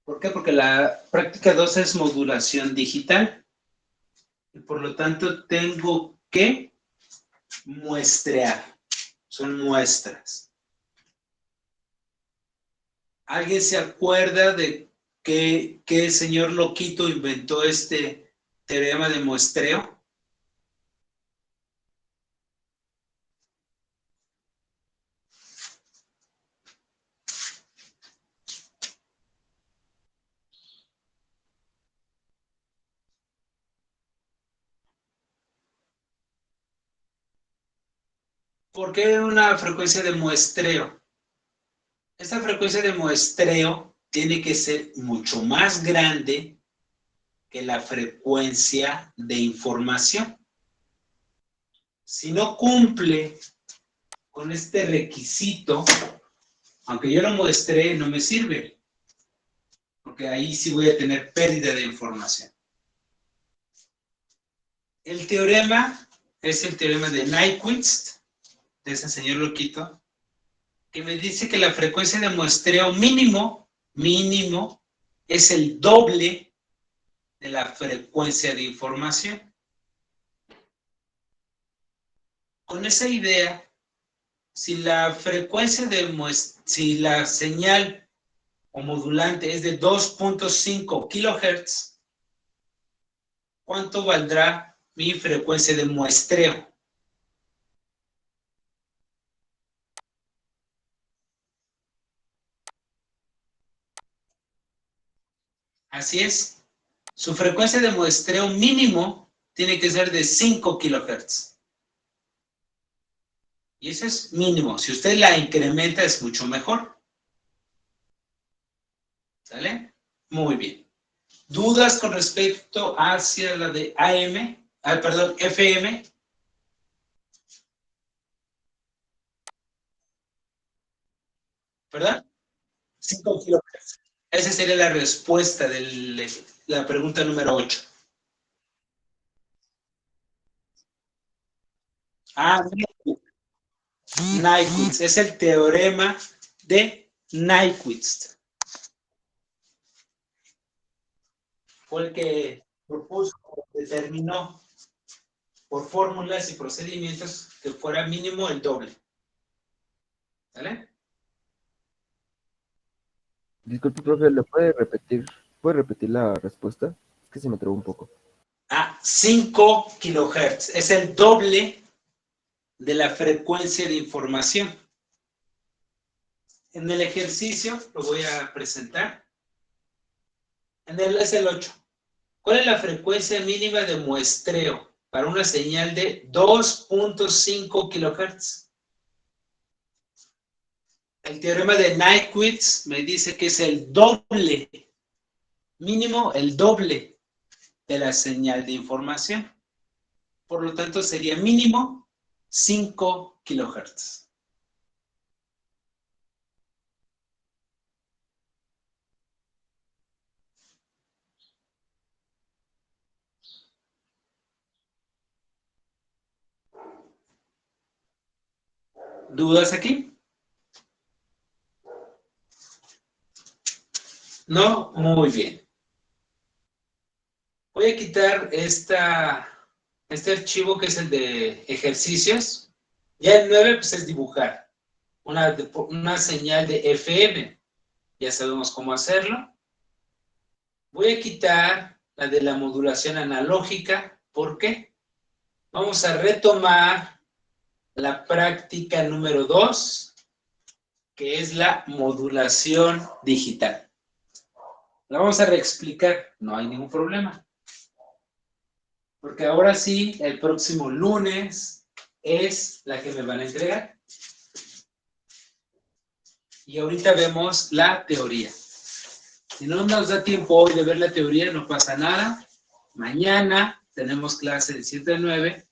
¿Por qué? Porque la práctica 2 es modulación digital. Y por lo tanto tengo que muestrear. Son muestras. ¿Alguien se acuerda de qué señor loquito inventó este teorema de muestreo? ¿Por qué una frecuencia de muestreo? Esta frecuencia de muestreo tiene que ser mucho más grande que la frecuencia de información. Si no cumple con este requisito, aunque yo lo muestre, no me sirve, porque ahí sí voy a tener pérdida de información. El teorema es el teorema de Nyquist, de ese señor loquito, que me dice que la frecuencia de muestreo mínimo es el doble de la frecuencia de información. Con esa idea, si la frecuencia de si la señal o modulante es de 2.5 kHz, ¿cuánto valdrá mi frecuencia de muestreo? Así es. Su frecuencia de muestreo mínimo tiene que ser de 5 kHz. Y eso es mínimo. Si usted la incrementa es mucho mejor. ¿Sale? Muy bien. ¿Dudas con respecto hacia la de AM? Perdón, FM. ¿Verdad? 5 kHz. Esa sería la respuesta de la pregunta número 8. Nyquist. Es el teorema de Nyquist. Fue el que propuso, determinó por fórmulas y procedimientos que fuera mínimo el doble. ¿Vale? Disculpe, profe, ¿le puede repetir la respuesta? Es que se me trabó un poco. 5 kHz. Es el doble de la frecuencia de información. En el ejercicio lo voy a presentar. Es el 8. ¿Cuál es la frecuencia mínima de muestreo para una señal de 2.5 kHz? El teorema de Nyquist me dice que es el doble, mínimo el doble de la señal de información. Por lo tanto, sería mínimo 5 kHz. ¿Dudas aquí? ¿No? Muy bien. Voy a quitar este archivo que es el de ejercicios. Ya el 9 pues es dibujar una señal de FM. Ya sabemos cómo hacerlo. Voy a quitar la de la modulación analógica. ¿Por qué? Vamos a retomar la práctica número 2, que es la modulación digital. La vamos a reexplicar, no hay ningún problema. Porque ahora sí, el próximo lunes es la que me van a entregar. Y ahorita vemos la teoría. Si no nos da tiempo hoy de ver la teoría, no pasa nada. Mañana tenemos clase de 7 a 9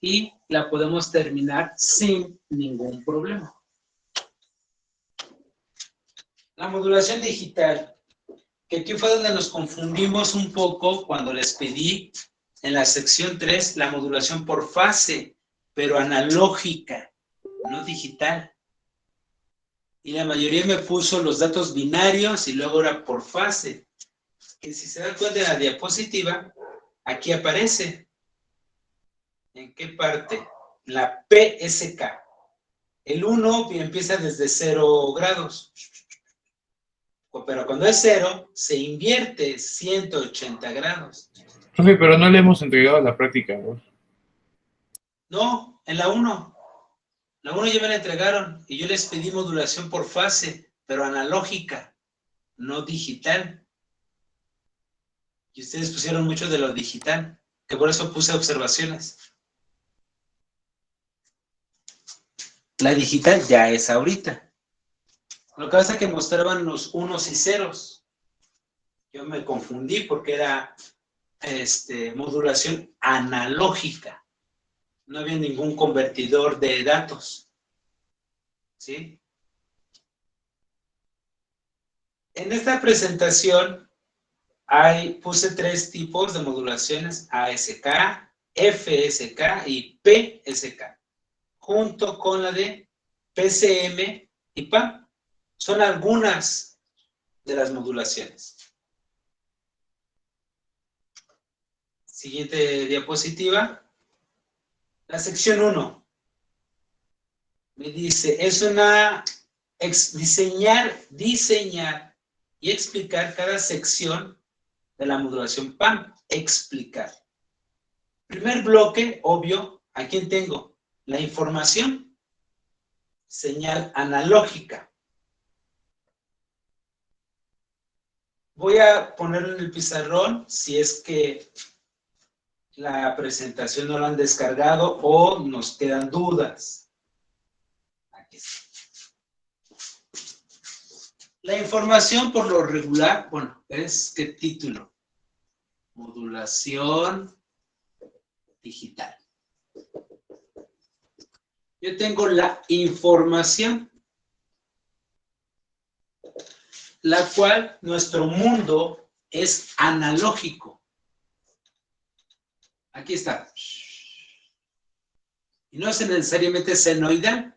y la podemos terminar sin ningún problema. La modulación digital, que aquí fue donde nos confundimos un poco cuando les pedí en la sección 3 la modulación por fase, pero analógica, no digital. Y la mayoría me puso los datos binarios y luego era por fase. Que si se dan cuenta de la diapositiva, aquí aparece. ¿En qué parte? La PSK. El 1 empieza desde 0 grados. Pero cuando es 0, se invierte 180 grados. Profe, pero no le hemos entregado la práctica, ¿no? No, en la 1. La 1 ya me la entregaron y yo les pedí modulación por fase, pero analógica, no digital. Y ustedes pusieron mucho de lo digital, que por eso puse observaciones. La digital ya es ahorita. Lo que pasa es que mostraban los unos y ceros. Yo me confundí porque era modulación analógica. No había ningún convertidor de datos. ¿Sí? En esta presentación puse 3 tipos de modulaciones: ASK, FSK y PSK, junto con la de PCM y PAM. Son algunas de las modulaciones. Siguiente diapositiva. La sección 1 me dice, es una diseñar y explicar cada sección de la modulación PAM. Explicar. Primer bloque, obvio, ¿a quién tengo? La información, señal analógica. Voy a ponerlo en el pizarrón si es que la presentación no la han descargado o nos quedan dudas. Aquí está. La información por lo regular, bueno, es ¿qué título? Modulación digital. Yo tengo la información, la cual nuestro mundo es analógico. Aquí está. Y no es necesariamente senoidal.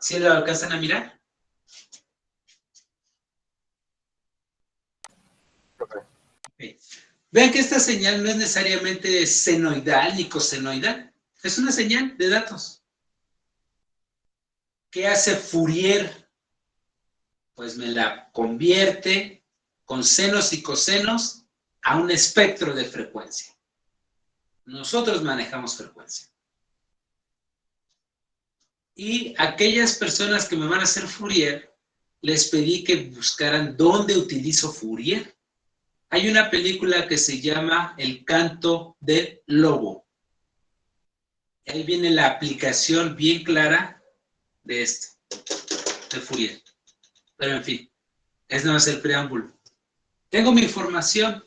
¿Sí lo alcanzan a mirar? Okay. Vean que esta señal no es necesariamente senoidal ni cosenoidal. Es una señal de datos. ¿Qué hace Fourier? Pues me la convierte con senos y cosenos a un espectro de frecuencia. Nosotros manejamos frecuencia. Y aquellas personas que me van a hacer Fourier, les pedí que buscaran dónde utilizo Fourier. Hay una película que se llama El canto del lobo. Ahí viene la aplicación bien clara de de Fourier. Pero en fin, es nada más el preámbulo. Tengo mi información.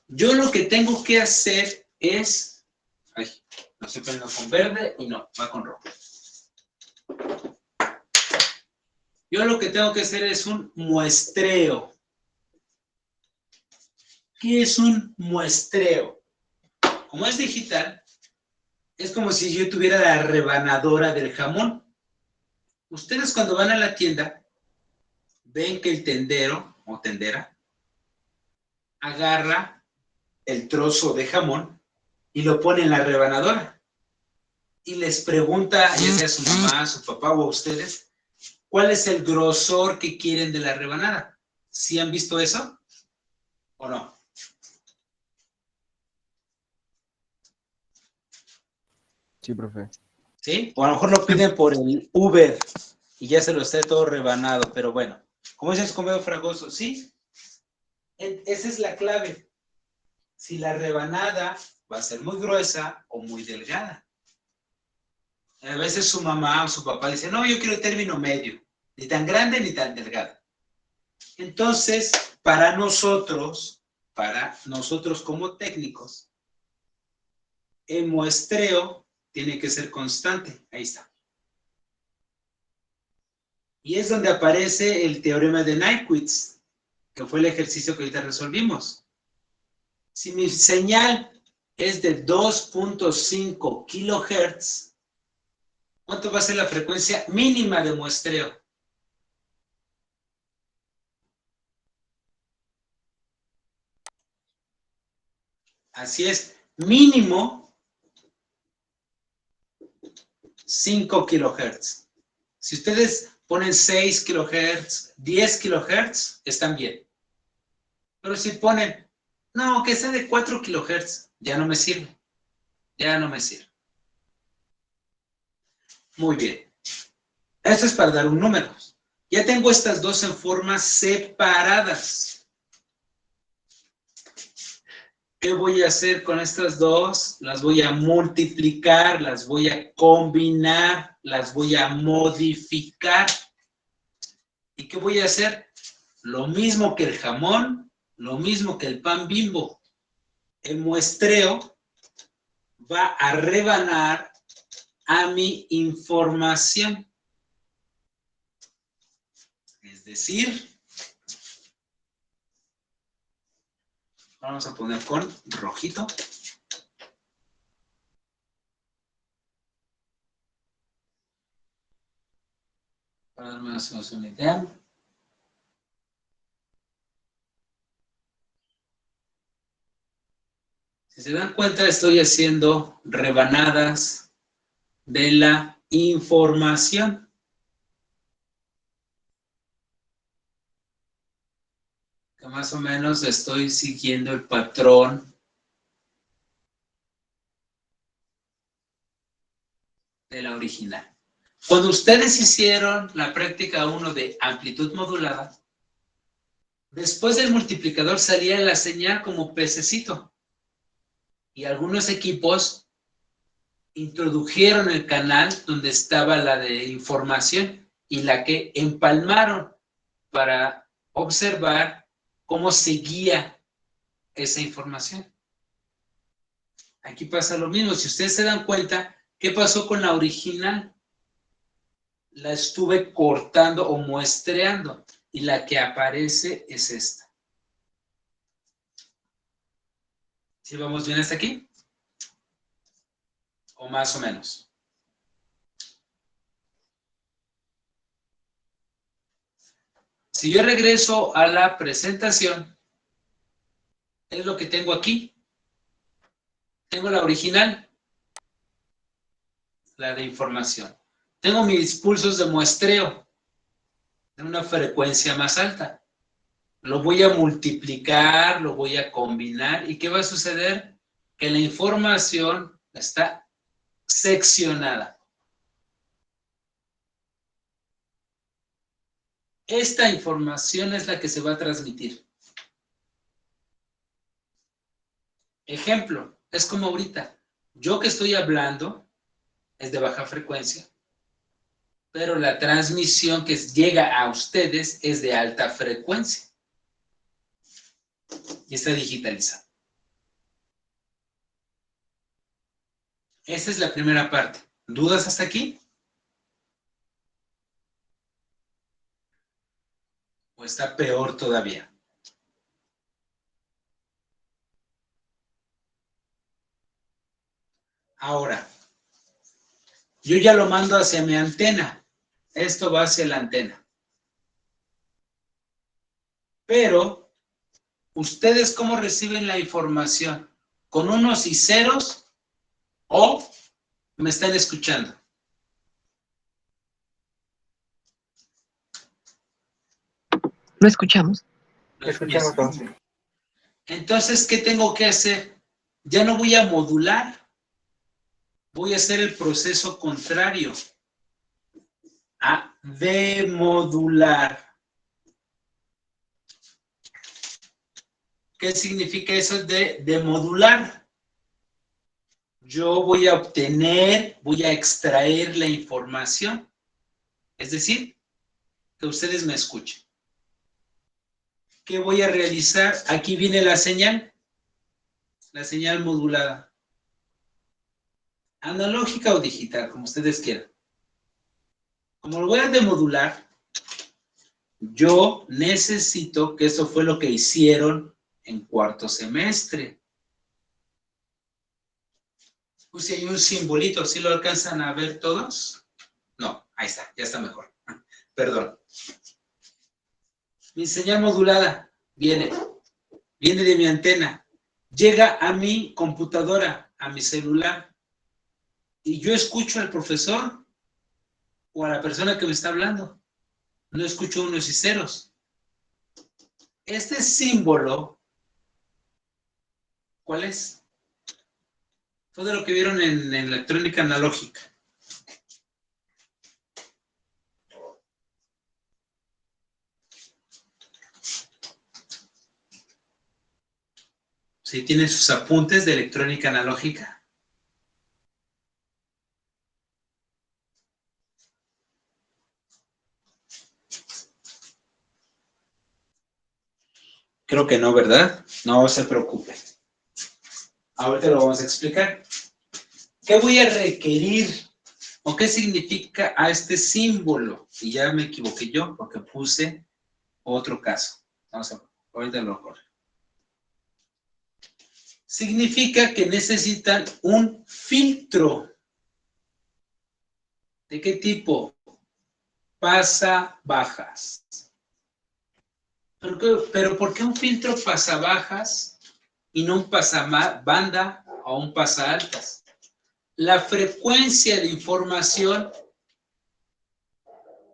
Yo lo que tengo que hacer es... Ay, no estoy poniendo con verde y no, va con rojo. Yo lo que tengo que hacer es un muestreo. ¿Qué es un muestreo? Como es digital, es como si yo tuviera la rebanadora del jamón. Ustedes cuando van a la tienda, ven que el tendero o tendera agarra el trozo de jamón y lo pone en la rebanadora. Y les pregunta, ya sea a su mamá, a su papá o a ustedes, ¿cuál es el grosor que quieren de la rebanada? ¿Sí han visto eso o no? Sí, profe. ¿Sí? O a lo mejor lo piden por el Uber y ya se lo está todo rebanado, pero bueno. ¿Cómo es comido fragoso? ¿Sí? Esa es la clave. Si la rebanada va a ser muy gruesa o muy delgada. A veces su mamá o su papá le dice, no, yo quiero el término medio. Ni tan grande ni tan delgado. Entonces, para nosotros como técnicos, el muestreo tiene que ser constante. Ahí está. Y es donde aparece el teorema de Nyquist, que fue el ejercicio que ahorita resolvimos. Si mi señal es de 2.5 kilohertz, ¿cuánto va a ser la frecuencia mínima de muestreo? Así es, mínimo 5 kilohertz. Si ustedes ponen 6 kilohertz, 10 kilohertz, están bien. Pero si ponen, no, que sea de 4 kilohertz, ya no me sirve. Ya no me sirve. Muy bien. Esto es para dar un número. Ya tengo estas dos en formas separadas. ¿Qué voy a hacer con estas dos? Las voy a multiplicar, las voy a combinar, las voy a modificar. ¿Y qué voy a hacer? Lo mismo que el jamón, lo mismo que el pan Bimbo. El muestreo va a rebanar a mi información. Es decir, vamos a poner con rojito. Para darme una idea. Si se dan cuenta, estoy haciendo rebanadas de la información. Que más o menos estoy siguiendo el patrón de la original. Cuando ustedes hicieron la práctica 1 de amplitud modulada, después del multiplicador salía la señal como pececito. Y algunos equipos introdujeron el canal donde estaba la de información y la que empalmaron para observar cómo seguía esa información. Aquí pasa lo mismo. Si ustedes se dan cuenta, ¿qué pasó con la original? La estuve cortando o muestreando y la que aparece es esta. ¿Sí vamos bien hasta aquí? ¿O más o menos? Si yo regreso a la presentación, es lo que tengo aquí. Tengo la original, la de información. Tengo mis pulsos de muestreo de una frecuencia más alta. Lo voy a multiplicar, lo voy a combinar. ¿Y qué va a suceder? Que la información está seccionada. Esta información es la que se va a transmitir. Ejemplo, es como ahorita. Yo que estoy hablando es de baja frecuencia, pero la transmisión que llega a ustedes es de alta frecuencia y está digitalizada. Esa es la primera parte. ¿Dudas hasta aquí? ¿O está peor todavía? Ahora, yo ya lo mando hacia mi antena. Esto va hacia la antena. Pero, ¿ustedes cómo reciben la información? ¿Con unos y ceros o me están escuchando? Lo escuchamos. Escuchamos todos. Entonces, ¿qué tengo que hacer? Ya no voy a modular. Voy a hacer el proceso contrario. A demodular. ¿Qué significa eso de demodular? Yo voy a obtener, voy a extraer la información. Es decir, que ustedes me escuchen. ¿Qué voy a realizar? Aquí viene la señal modulada. Analógica o digital, como ustedes quieran. Como lo voy a demodular, yo necesito, que eso fue lo que hicieron en cuarto semestre. Puse ahí un simbolito, ¿sí lo alcanzan a ver todos? No, ahí está, ya está mejor. Perdón. Mi señal modulada viene de mi antena, llega a mi computadora, a mi celular, y yo escucho al profesor o a la persona que me está hablando. No escucho unos y ceros. Este símbolo, ¿cuál es? Fue de lo que vieron en electrónica analógica. Si tienen sus apuntes de electrónica analógica. Creo que no, ¿verdad? No se preocupe. Ahorita lo vamos a explicar. ¿Qué voy a requerir? ¿O qué significa a este símbolo? Y ya me equivoqué yo porque puse otro caso. Vamos a ver, ahorita lo corro. Significa que necesitan un filtro. ¿De qué tipo? Pasabajas. ¿Pero por qué un filtro pasabajas y no un pasabanda o un pasaltas? La frecuencia de información,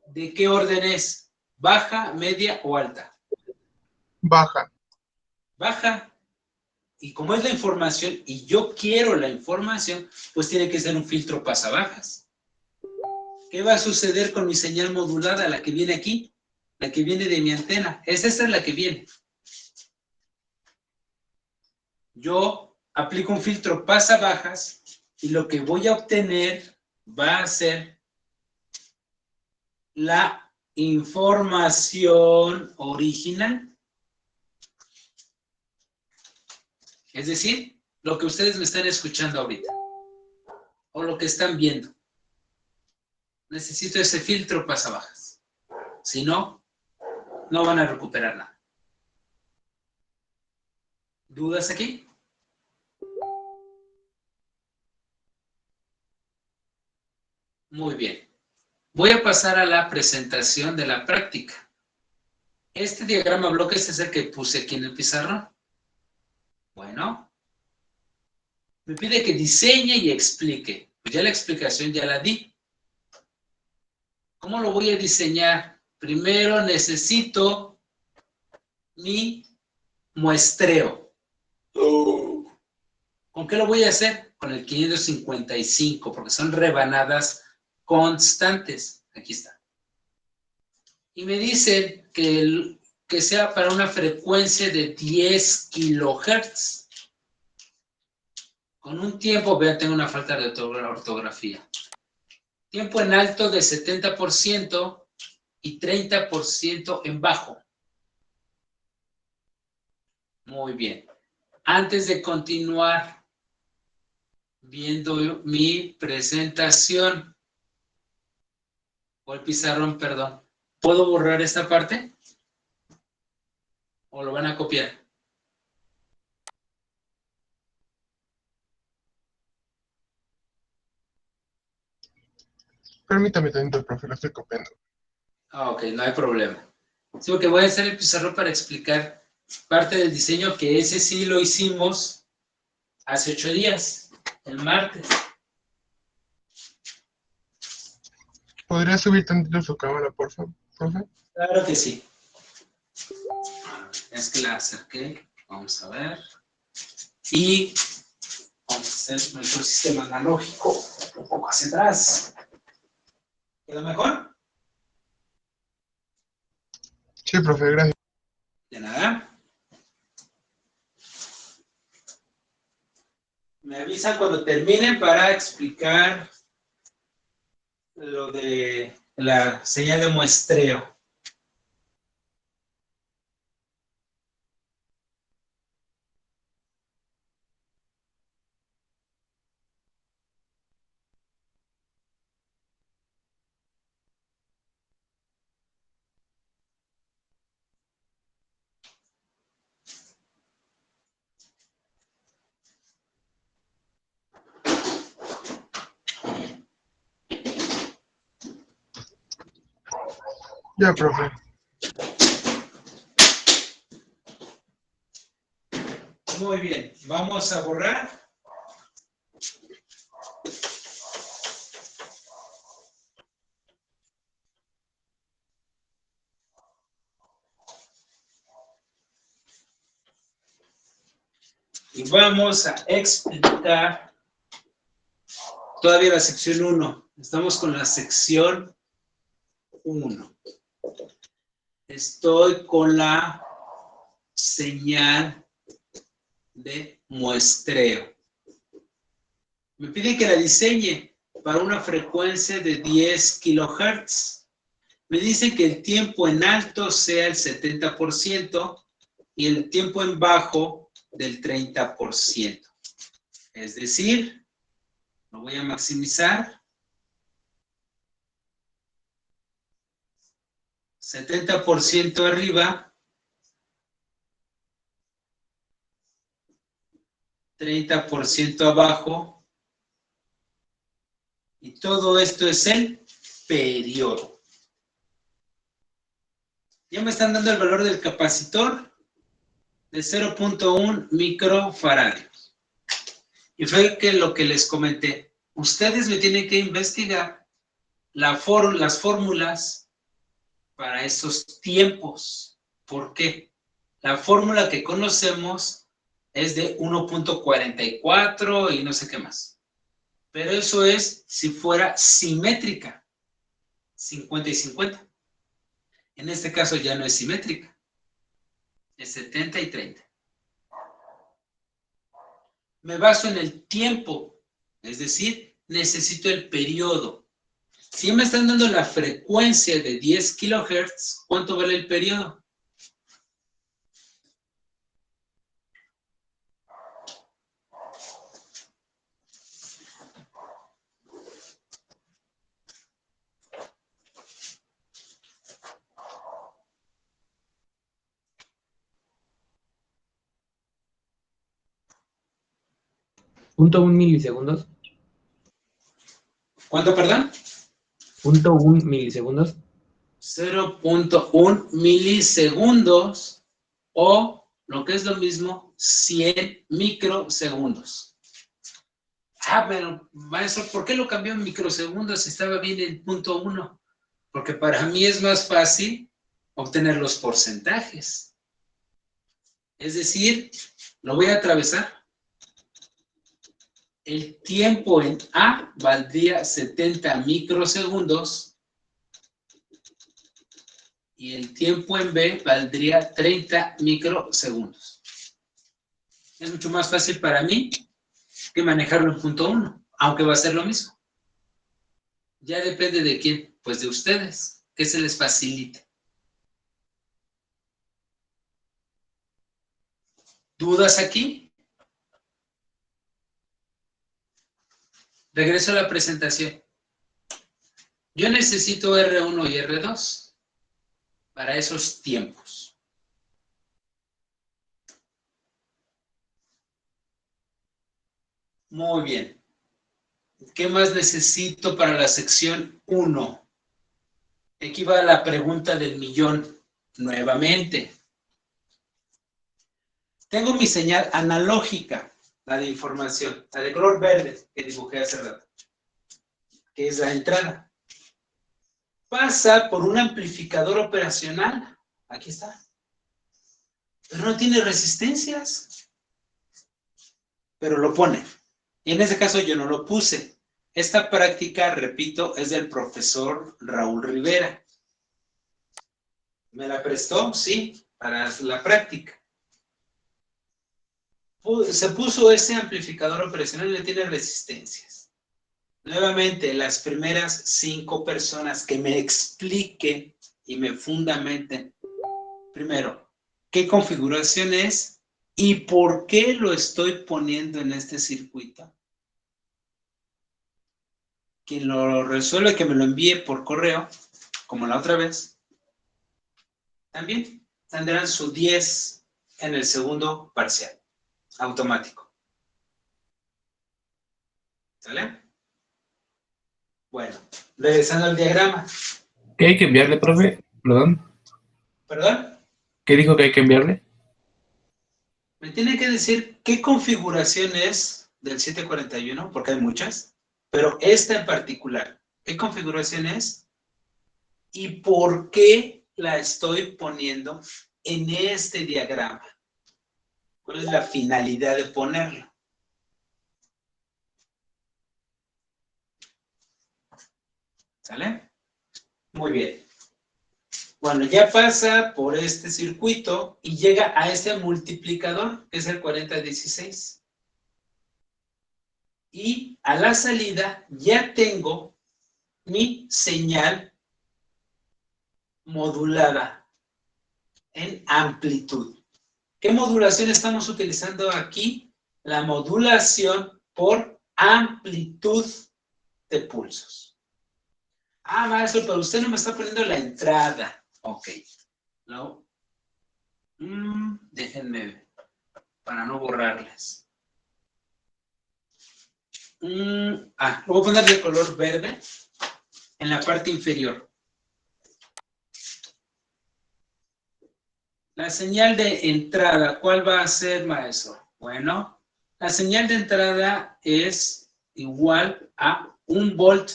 ¿de qué orden es? ¿Baja, media o alta? Baja. Baja. Y como es la información y yo quiero la información, pues tiene que ser un filtro pasabajas. ¿Qué va a suceder con mi señal modulada, la que viene aquí? La que viene de mi antena. Esta es la que viene. Yo aplico un filtro pasabajas y lo que voy a obtener va a ser la información original. Es decir, lo que ustedes me están escuchando ahorita. O lo que están viendo. Necesito ese filtro pasabajas. Si no, no van a recuperar nada. ¿Dudas aquí? Muy bien. Voy a pasar a la presentación de la práctica. Este diagrama bloques es el que puse aquí en el pizarrón. Bueno. Me pide que diseñe y explique. Pues ya la explicación ya la di. ¿Cómo lo voy a diseñar? Primero necesito mi muestreo. ¿Con qué lo voy a hacer? Con el 555, porque son rebanadas constantes. Aquí está. Y me dicen que sea para una frecuencia de 10 kilohertz. Con un tiempo, vean, tengo una falta de ortografía. Tiempo en alto de 70% y 30% en bajo. Muy bien. Antes de continuar viendo mi presentación, o el pizarrón, perdón, ¿puedo borrar esta parte? ¿O lo van a copiar? Permítame tanto, profe, lo estoy copiando. Ah, ok, no hay problema. Sí, porque voy a hacer el pizarrón para explicar parte del diseño, que ese sí lo hicimos hace 8 días, el martes. ¿Podría subir tantito su cámara, por favor, profe? Claro que sí. Es que la acerqué. Vamos a ver. Y vamos a hacer nuestro sistema analógico un poco hacia atrás. ¿Queda mejor? Sí, profe, gracias. De nada. Me avisan cuando terminen para explicar lo de la señal de muestreo. Ya, profe. Muy bien, vamos a borrar. Y vamos a explicar todavía la sección 1. Estamos con la sección 1. Estoy con la señal de muestreo. Me pide que la diseñe para una frecuencia de 10 kHz. Me dice que el tiempo en alto sea el 70% y el tiempo en bajo del 30%. Es decir, lo voy a maximizar. 70% arriba, 30% abajo, y todo esto es el periodo. Ya me están dando el valor del capacitor de 0.1 microfaradios. Y fue que lo que les comenté. Ustedes me tienen que investigar las fórmulas para esos tiempos. ¿Por qué? La fórmula que conocemos es de 1.44 y no sé qué más. Pero eso es si fuera simétrica, 50 y 50. En este caso ya no es simétrica, es 70 y 30. Me baso en el tiempo, es decir, necesito el periodo. Si me están dando la frecuencia de 10 kHz, ¿cuánto vale el periodo? .1 milisegundos. ¿Cuánto, perdón? .1 milisegundos. 0.1 milisegundos o, lo que es lo mismo, 100 microsegundos. Pero maestro, ¿por qué lo cambió en microsegundos si estaba bien en .1? Porque para mí es más fácil obtener los porcentajes. Es decir, lo voy a atravesar. El tiempo en A valdría 70 microsegundos y el tiempo en B valdría 30 microsegundos. Es mucho más fácil para mí que manejarlo en .1, aunque va a ser lo mismo. Ya depende de quién, pues de ustedes, que se les facilite. ¿Dudas aquí? Regreso a la presentación. Yo necesito R1 y R2 para esos tiempos. Muy bien. ¿Qué más necesito para la sección 1? Aquí va la pregunta del millón nuevamente. Tengo mi señal analógica, la de información, la de color verde que dibujé hace rato, que es la entrada. Pasa por un amplificador operacional. Aquí está. Pero no tiene resistencias. Pero lo pone. Y en ese caso yo no lo puse. Esta práctica, repito, es del profesor Raúl Rivera. ¿Me la prestó? Sí, para la práctica. Se puso ese amplificador operacional y no tiene resistencias. Nuevamente, las primeras 5 personas que me expliquen y me fundamenten, primero, ¿qué configuración es y por qué lo estoy poniendo en este circuito? Quien lo resuelve, que me lo envíe por correo, como la otra vez, también tendrán su 10 en el segundo parcial, automático. ¿Sale? Bueno, regresando al diagrama. ¿Qué hay que enviarle, profe? Perdón. ¿Perdón? ¿Qué dijo que hay que enviarle? Me tiene que decir qué configuración es del 741, porque hay muchas, pero esta en particular, ¿qué configuración es? ¿Y por qué la estoy poniendo en este diagrama? ¿Cuál es la finalidad de ponerlo? ¿Sale? Muy bien. Bueno, ya pasa por este circuito y llega a este multiplicador, que es el 4016. Y a la salida ya tengo mi señal modulada en amplitud. ¿Qué modulación estamos utilizando aquí? La modulación por amplitud de pulsos. Ah, maestro, pero usted no me está poniendo la entrada. Ok. No. Déjenme ver, para no borrarles. Lo voy a poner de color verde en la parte inferior. La señal de entrada, ¿cuál va a ser, maestro? Bueno, la señal de entrada es igual a 1 volt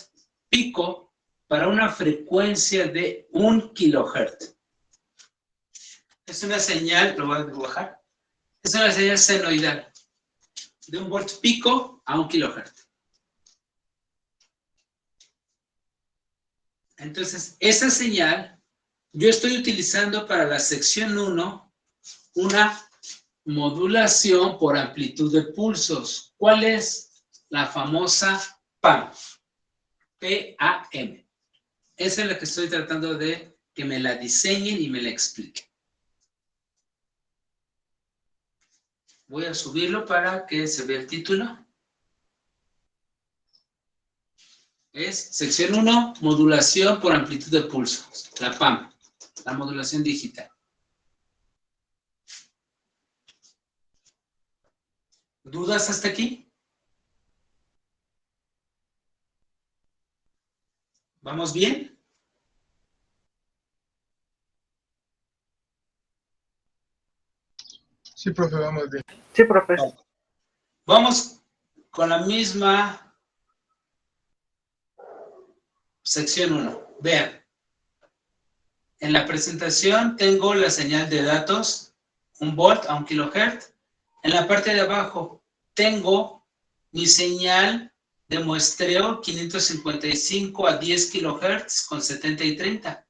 pico para una frecuencia de 1 kilohertz. Es una señal, lo voy a dibujar, es una señal senoidal de 1 volt pico a 1 kilohertz. Entonces, esa señal yo estoy utilizando para la sección 1 una modulación por amplitud de pulsos. ¿Cuál es? La famosa PAM. P-A-M. Esa es la que estoy tratando de que me la diseñen y me la expliquen. Voy a subirlo para que se vea el título. Es sección 1, modulación por amplitud de pulsos. La PAM, la modulación digital. ¿Dudas hasta aquí? ¿Vamos bien? Sí, profe, vamos bien. Sí, profe. Vamos con la misma sección 1. Vean. En la presentación tengo la señal de datos, 1 volt a 1 kilohertz. En la parte de abajo tengo mi señal de muestreo 555 a 10 kilohertz con 70 y 30.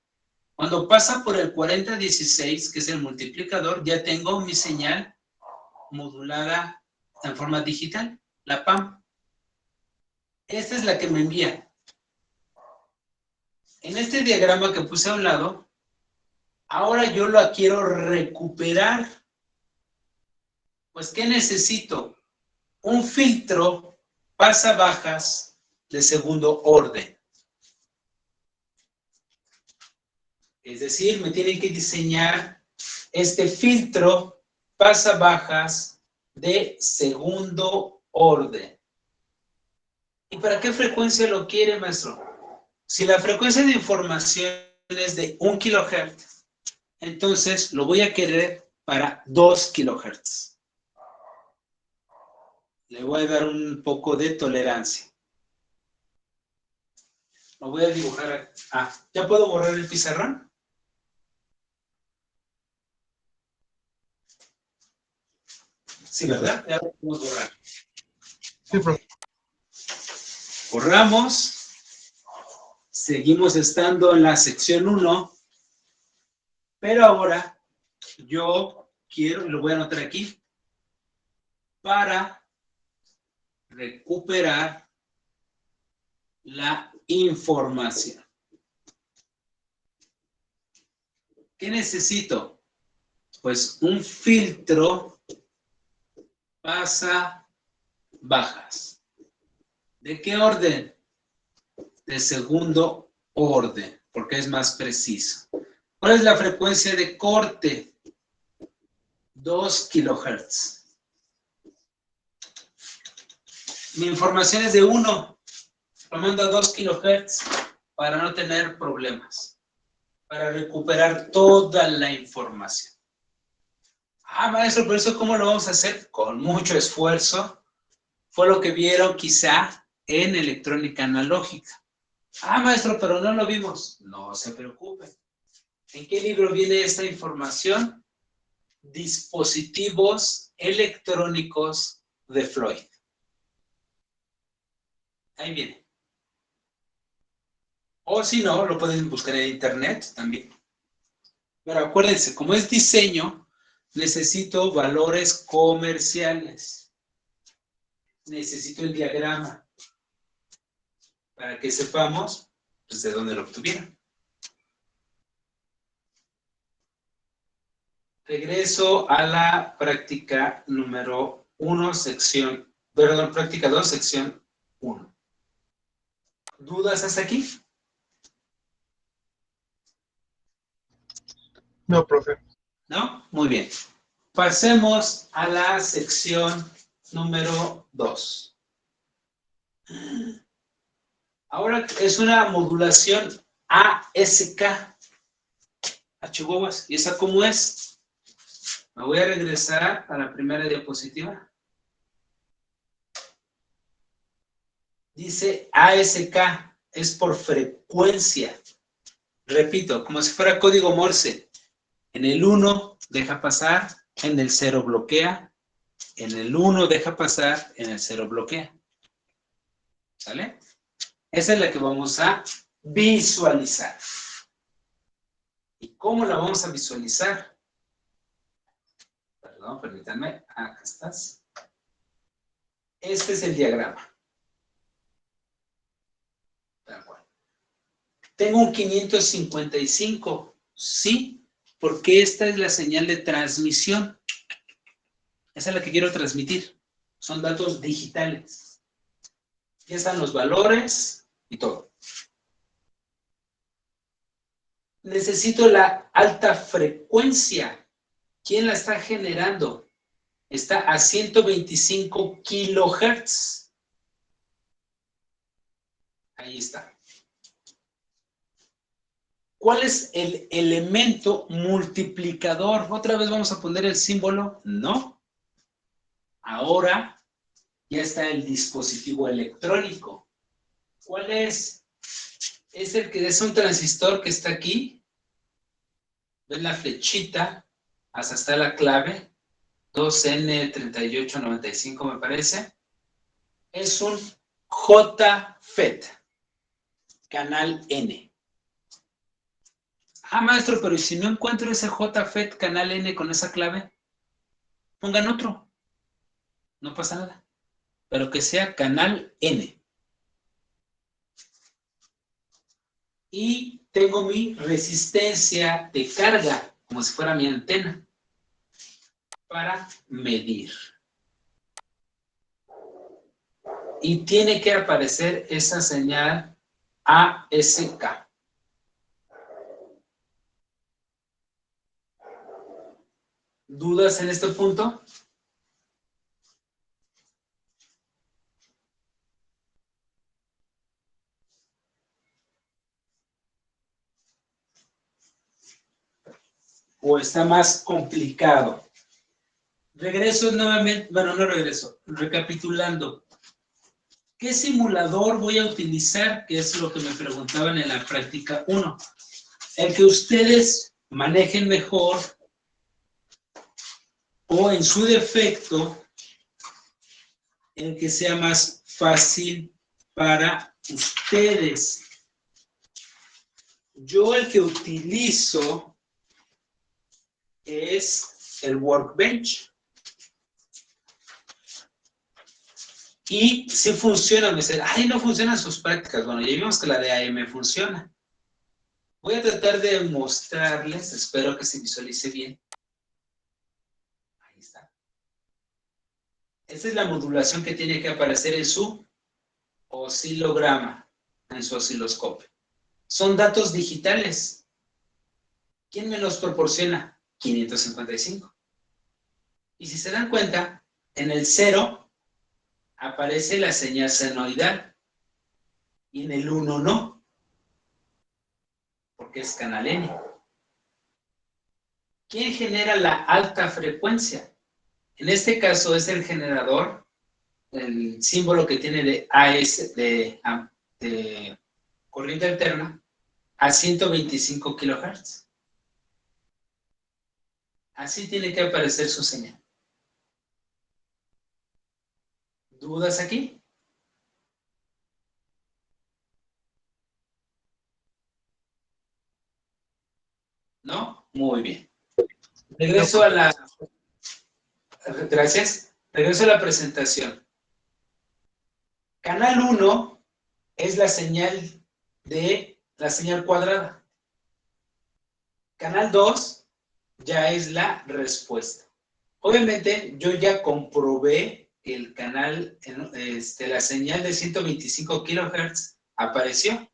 Cuando pasa por el 4016, que es el multiplicador, ya tengo mi señal modulada en forma digital, la PAM. Esta es la que me envía. En este diagrama que puse a un lado, ahora yo la quiero recuperar. Pues, ¿qué necesito? Un filtro pasabajas de segundo orden. Es decir, me tienen que diseñar este filtro pasabajas de segundo orden. ¿Y para qué frecuencia lo quiere, maestro? Si la frecuencia de información es de 1 kilohertz, entonces lo voy a querer para 2 kilohertz. Le voy a dar un poco de tolerancia. Lo voy a dibujar. ¿Ya puedo borrar el pizarrón? Sí, ¿verdad? Ya lo podemos borrar. Sí, profe. Borramos. Seguimos estando en la sección 1. Pero ahora yo quiero, lo voy a anotar aquí, para recuperar la información. ¿Qué necesito? Pues un filtro pasabajas. ¿De qué orden? De segundo orden, porque es más preciso. ¿Cuál es la frecuencia de corte? 2 kilohertz. Mi información es de 1. Lo mando a 2 kilohertz para no tener problemas. Para recuperar toda la información. Maestro, ¿por eso cómo lo vamos a hacer? Con mucho esfuerzo. Fue lo que vieron quizá en electrónica analógica. Maestro, pero no lo vimos. No se preocupe. ¿En qué libro viene esta información? Dispositivos electrónicos de Floyd. Ahí viene. O si no, lo pueden buscar en internet también. Pero acuérdense, como es diseño, necesito valores comerciales. Necesito el diagrama para que sepamos pues, de dónde lo obtuvieron. Regreso a la práctica número 1, práctica 2, sección 1. ¿Dudas hasta aquí? No, profe. ¿No? Muy bien. Pasemos a la sección número 2. Ahora es una modulación ASK. A Chihuahuas. ¿Y esa cómo es? Me voy a regresar a la primera diapositiva. Dice ASK, es por frecuencia. Repito, como si fuera código Morse. En el 1 deja pasar, en el 0 bloquea, en el 1 deja pasar, en el 0 bloquea. ¿Sale? Esa es la que vamos a visualizar. ¿Y cómo la vamos a visualizar? Perdón, permítanme. Acá estás. Este es el diagrama. Tal cual. Tengo un 555. Sí, porque esta es la señal de transmisión. Esa es la que quiero transmitir. Son datos digitales. Aquí están los valores y todo. Necesito la alta frecuencia. ¿Quién la está generando? Está a 125 kilohertz. Ahí está. ¿Cuál es el elemento multiplicador? ¿Otra vez vamos a poner el símbolo? No. Ahora ya está el dispositivo electrónico. ¿Cuál es? Es el que es un transistor que está aquí. ¿Ven la flechita? Hasta está la clave. 2N3895 me parece. Es un JFET. Canal N. Ah, maestro, pero ¿y si no encuentro ese JFET canal N con esa clave? Pongan otro. No pasa nada. Pero que sea canal N. Y tengo mi resistencia de carga, como si fuera mi antena, para medir. Y tiene que aparecer esa señal ASK. ¿Dudas en este punto? ¿O está más complicado? Regreso nuevamente, bueno, no regreso, recapitulando. ¿Qué simulador voy a utilizar? Que es lo que me preguntaban en la práctica 1. El que ustedes manejen mejor o en su defecto, el que sea más fácil para ustedes. Yo el que utilizo es el Workbench. Y si funciona, me dicen, ay, no funcionan sus prácticas. Bueno, ya vimos que la de AM funciona. Voy a tratar de mostrarles, espero que se visualice bien. Ahí está. Esta es la modulación que tiene que aparecer en su oscilograma, en su osciloscopio. Son datos digitales. ¿Quién me los proporciona? 555. Y si se dan cuenta, en el 0 aparece la señal senoidal y en el 1 no, porque es canal N. ¿Quién genera la alta frecuencia? En este caso es el generador, el símbolo que tiene de AS, de corriente alterna, a 125 kHz. Así tiene que aparecer su señal. ¿Dudas aquí? ¿No? Muy bien. Regreso a la... Gracias. Regreso a la presentación. Canal 1 es la señal cuadrada. Canal 2 ya es la respuesta. Obviamente, yo ya comprobé que el canal, la señal de 125 kHz apareció.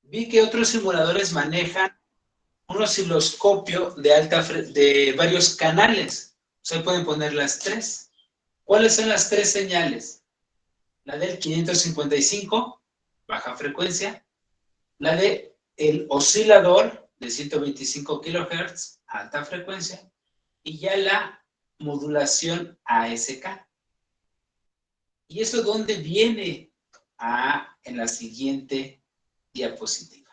Vi que otros simuladores manejan un osciloscopio de varios canales. O sea, pueden poner las tres. ¿Cuáles son las tres señales? La del 555, baja frecuencia. La del oscilador de 125 kHz, alta frecuencia. Y ya la modulación ASK. ¿Y eso dónde viene? En la siguiente diapositiva.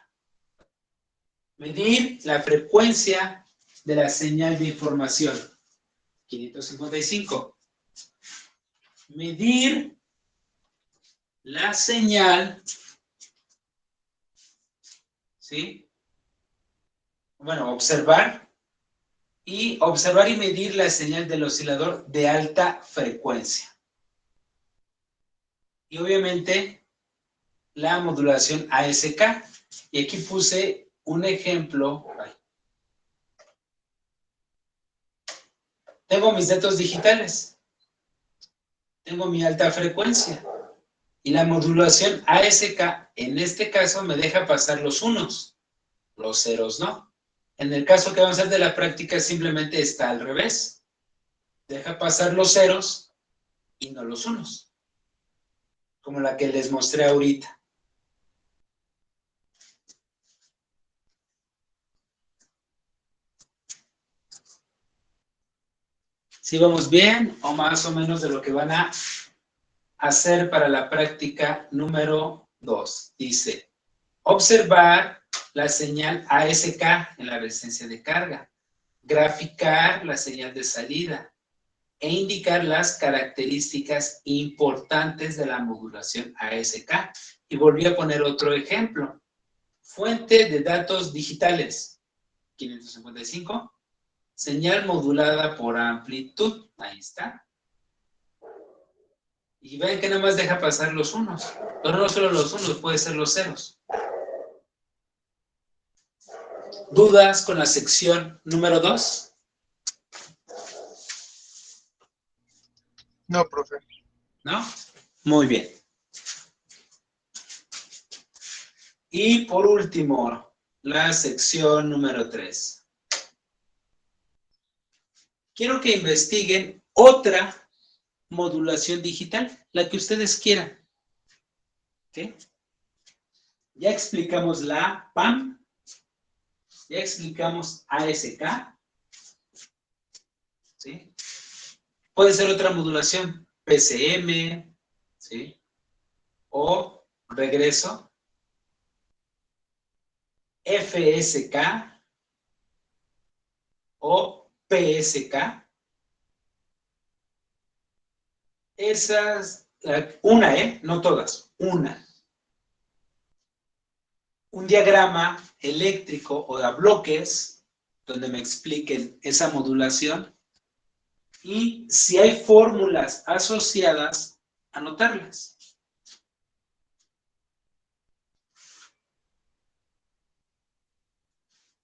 Medir la frecuencia de la señal de información. 555. Medir la señal, ¿sí? Bueno, observar y medir la señal del oscilador de alta frecuencia. Y obviamente la modulación ASK. Y aquí puse un ejemplo. Tengo mis datos digitales. Tengo mi alta frecuencia. Y la modulación ASK, en este caso, me deja pasar los unos. Los ceros no. En el caso que vamos a hacer de la práctica, simplemente está al revés. Deja pasar los ceros y no los unos. Como la que les mostré ahorita. ¿Sí vamos bien o más o menos de lo que van a hacer para la práctica número 2? Dice, observar la señal ASK en la resistencia de carga, graficar la señal de salida e indicar las características importantes de la modulación ASK. Y volví a poner otro ejemplo. Fuente de datos digitales, 555. Señal modulada por amplitud, ahí está. Y ven que nada más deja pasar los unos. Pero no solo los unos, puede ser los ceros. ¿Dudas con la sección número 2? No, profe. ¿No? Muy bien. Y por último, la sección número 3. Quiero que investiguen otra modulación digital, la que ustedes quieran. ¿Okay? Ya explicamos la PAM, ya explicamos ASK, ¿sí? Puede ser otra modulación, PCM, ¿sí? O regreso, FSK o PSK. Esas, una, no todas, una. Un diagrama eléctrico o de bloques donde me expliquen esa modulación y si hay fórmulas asociadas, anotarlas.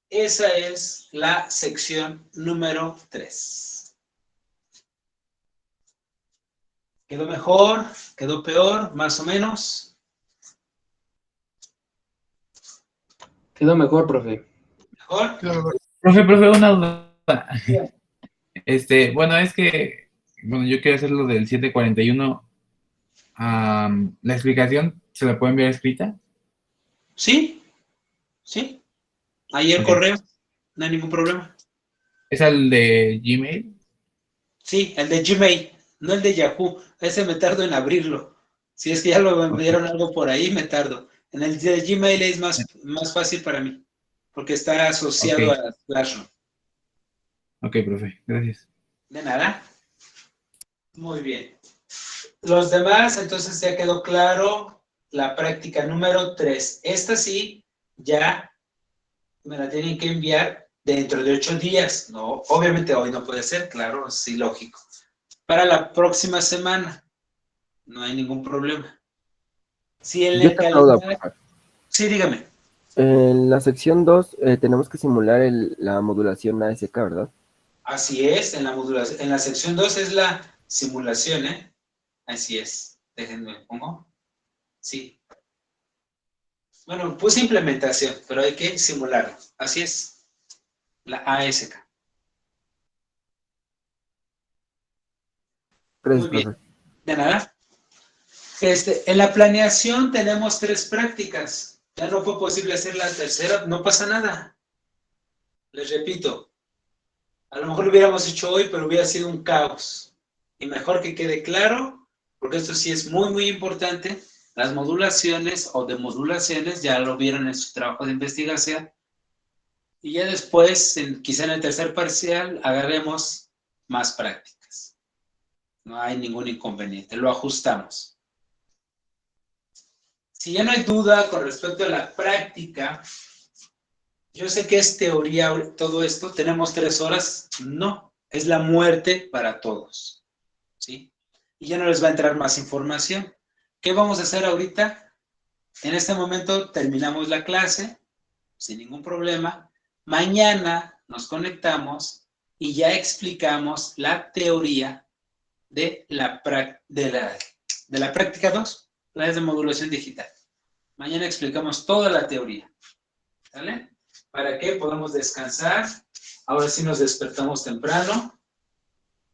Esa es la sección número 3. ¿Quedó mejor? ¿Quedó peor? ¿Más o menos? Quedó mejor, profe. ¿Mejor? Profe, una duda. Bueno, es que, bueno, yo quiero hacer lo del 741. ¿La explicación se la puede enviar escrita? Sí, sí. Ahí el correo, no hay ningún problema. ¿Es el de Gmail? Sí, el de Gmail, no el de Yahoo. Ese me tardo en abrirlo. Si es que ya lo enviaron algo por ahí, me tardo. En el de Gmail es más fácil para mí, porque está asociado a Classroom. Ok, profe, gracias. De nada. Muy bien. Los demás, entonces ya quedó claro la práctica número 3. Esta sí, ya me la tienen que enviar dentro de 8 días. No, obviamente hoy no puede ser, claro, sí, lógico. Para la próxima semana. No hay ningún problema. Si en Yo el tengo una duda, calendario... profe. Sí, dígame. En la sección 2 tenemos que simular la modulación ASK, ¿verdad? Así es, en la modulación, en la sección 2 es la simulación, ¿eh? Así es. Déjenme, pongo. Sí. Bueno, puse implementación, pero hay que simularlo. Así es. La ASK. Gracias, Muy bien. profe. De nada. En la planeación tenemos 3 prácticas. Ya no fue posible hacer la tercera, no pasa nada. Les repito, a lo mejor lo hubiéramos hecho hoy, pero hubiera sido un caos. Y mejor que quede claro, porque esto sí es muy, muy importante. Las modulaciones o demodulaciones ya lo vieron en su trabajo de investigación. Y ya después, quizá en el tercer parcial, agarremos más prácticas. No hay ningún inconveniente, lo ajustamos. Si ya no hay duda con respecto a la práctica, yo sé que es teoría todo esto, tenemos 3 horas, no, es la muerte para todos, ¿sí? Y ya no les va a entrar más información. ¿Qué vamos a hacer ahorita? En este momento terminamos la clase, sin ningún problema. Mañana nos conectamos y ya explicamos la teoría de la práctica 2, la de modulación digital. Mañana explicamos toda la teoría, ¿vale? Para que podamos descansar. Ahora sí nos despertamos temprano,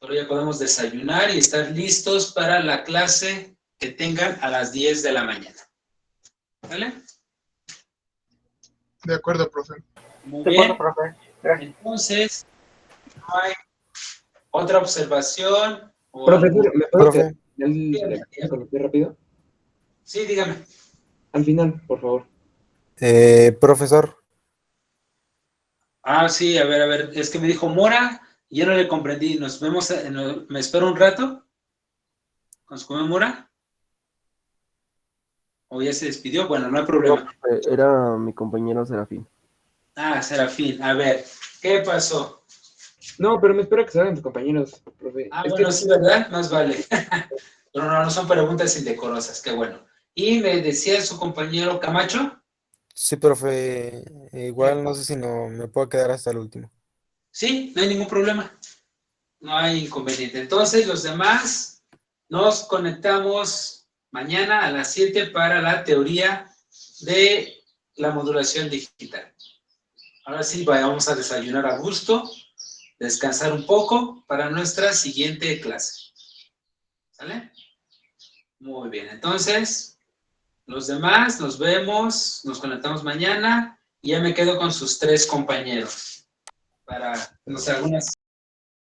pero ya podemos desayunar y estar listos para la clase que tengan a las 10 de la mañana. ¿Vale? De acuerdo, profe. Muy bien. Entonces, no hay otra observación. Profesor, ¿me puedo Profe. interrumpir rápido? Sí, dígame. Al final, por favor. Profesor. Ah, sí, a ver, es que me dijo Mora y yo no le comprendí. Nos vemos, me espero un rato. ¿Nos come Mora? ¿O ya se despidió? Bueno, no hay problema. Era mi compañero Serafín. Ah, Serafín, a ver, ¿qué pasó? No, pero me espero que salgan tus compañeros, profe. Ah, Es bueno, que sí, ¿verdad? Más vale. Pero no son preguntas indecorosas, qué bueno. Y me decía su compañero Camacho. Sí, profe. Igual no sé si no me puedo quedar hasta el último. Sí, no hay ningún problema. No hay inconveniente. Entonces, los demás nos conectamos mañana a las 7 para la teoría de la modulación digital. Ahora sí, vamos a desayunar a gusto, descansar un poco para nuestra siguiente clase. ¿Sale? Muy bien, entonces, los demás nos vemos, nos conectamos mañana y ya me quedo con sus 3 compañeros para, no sé, algunas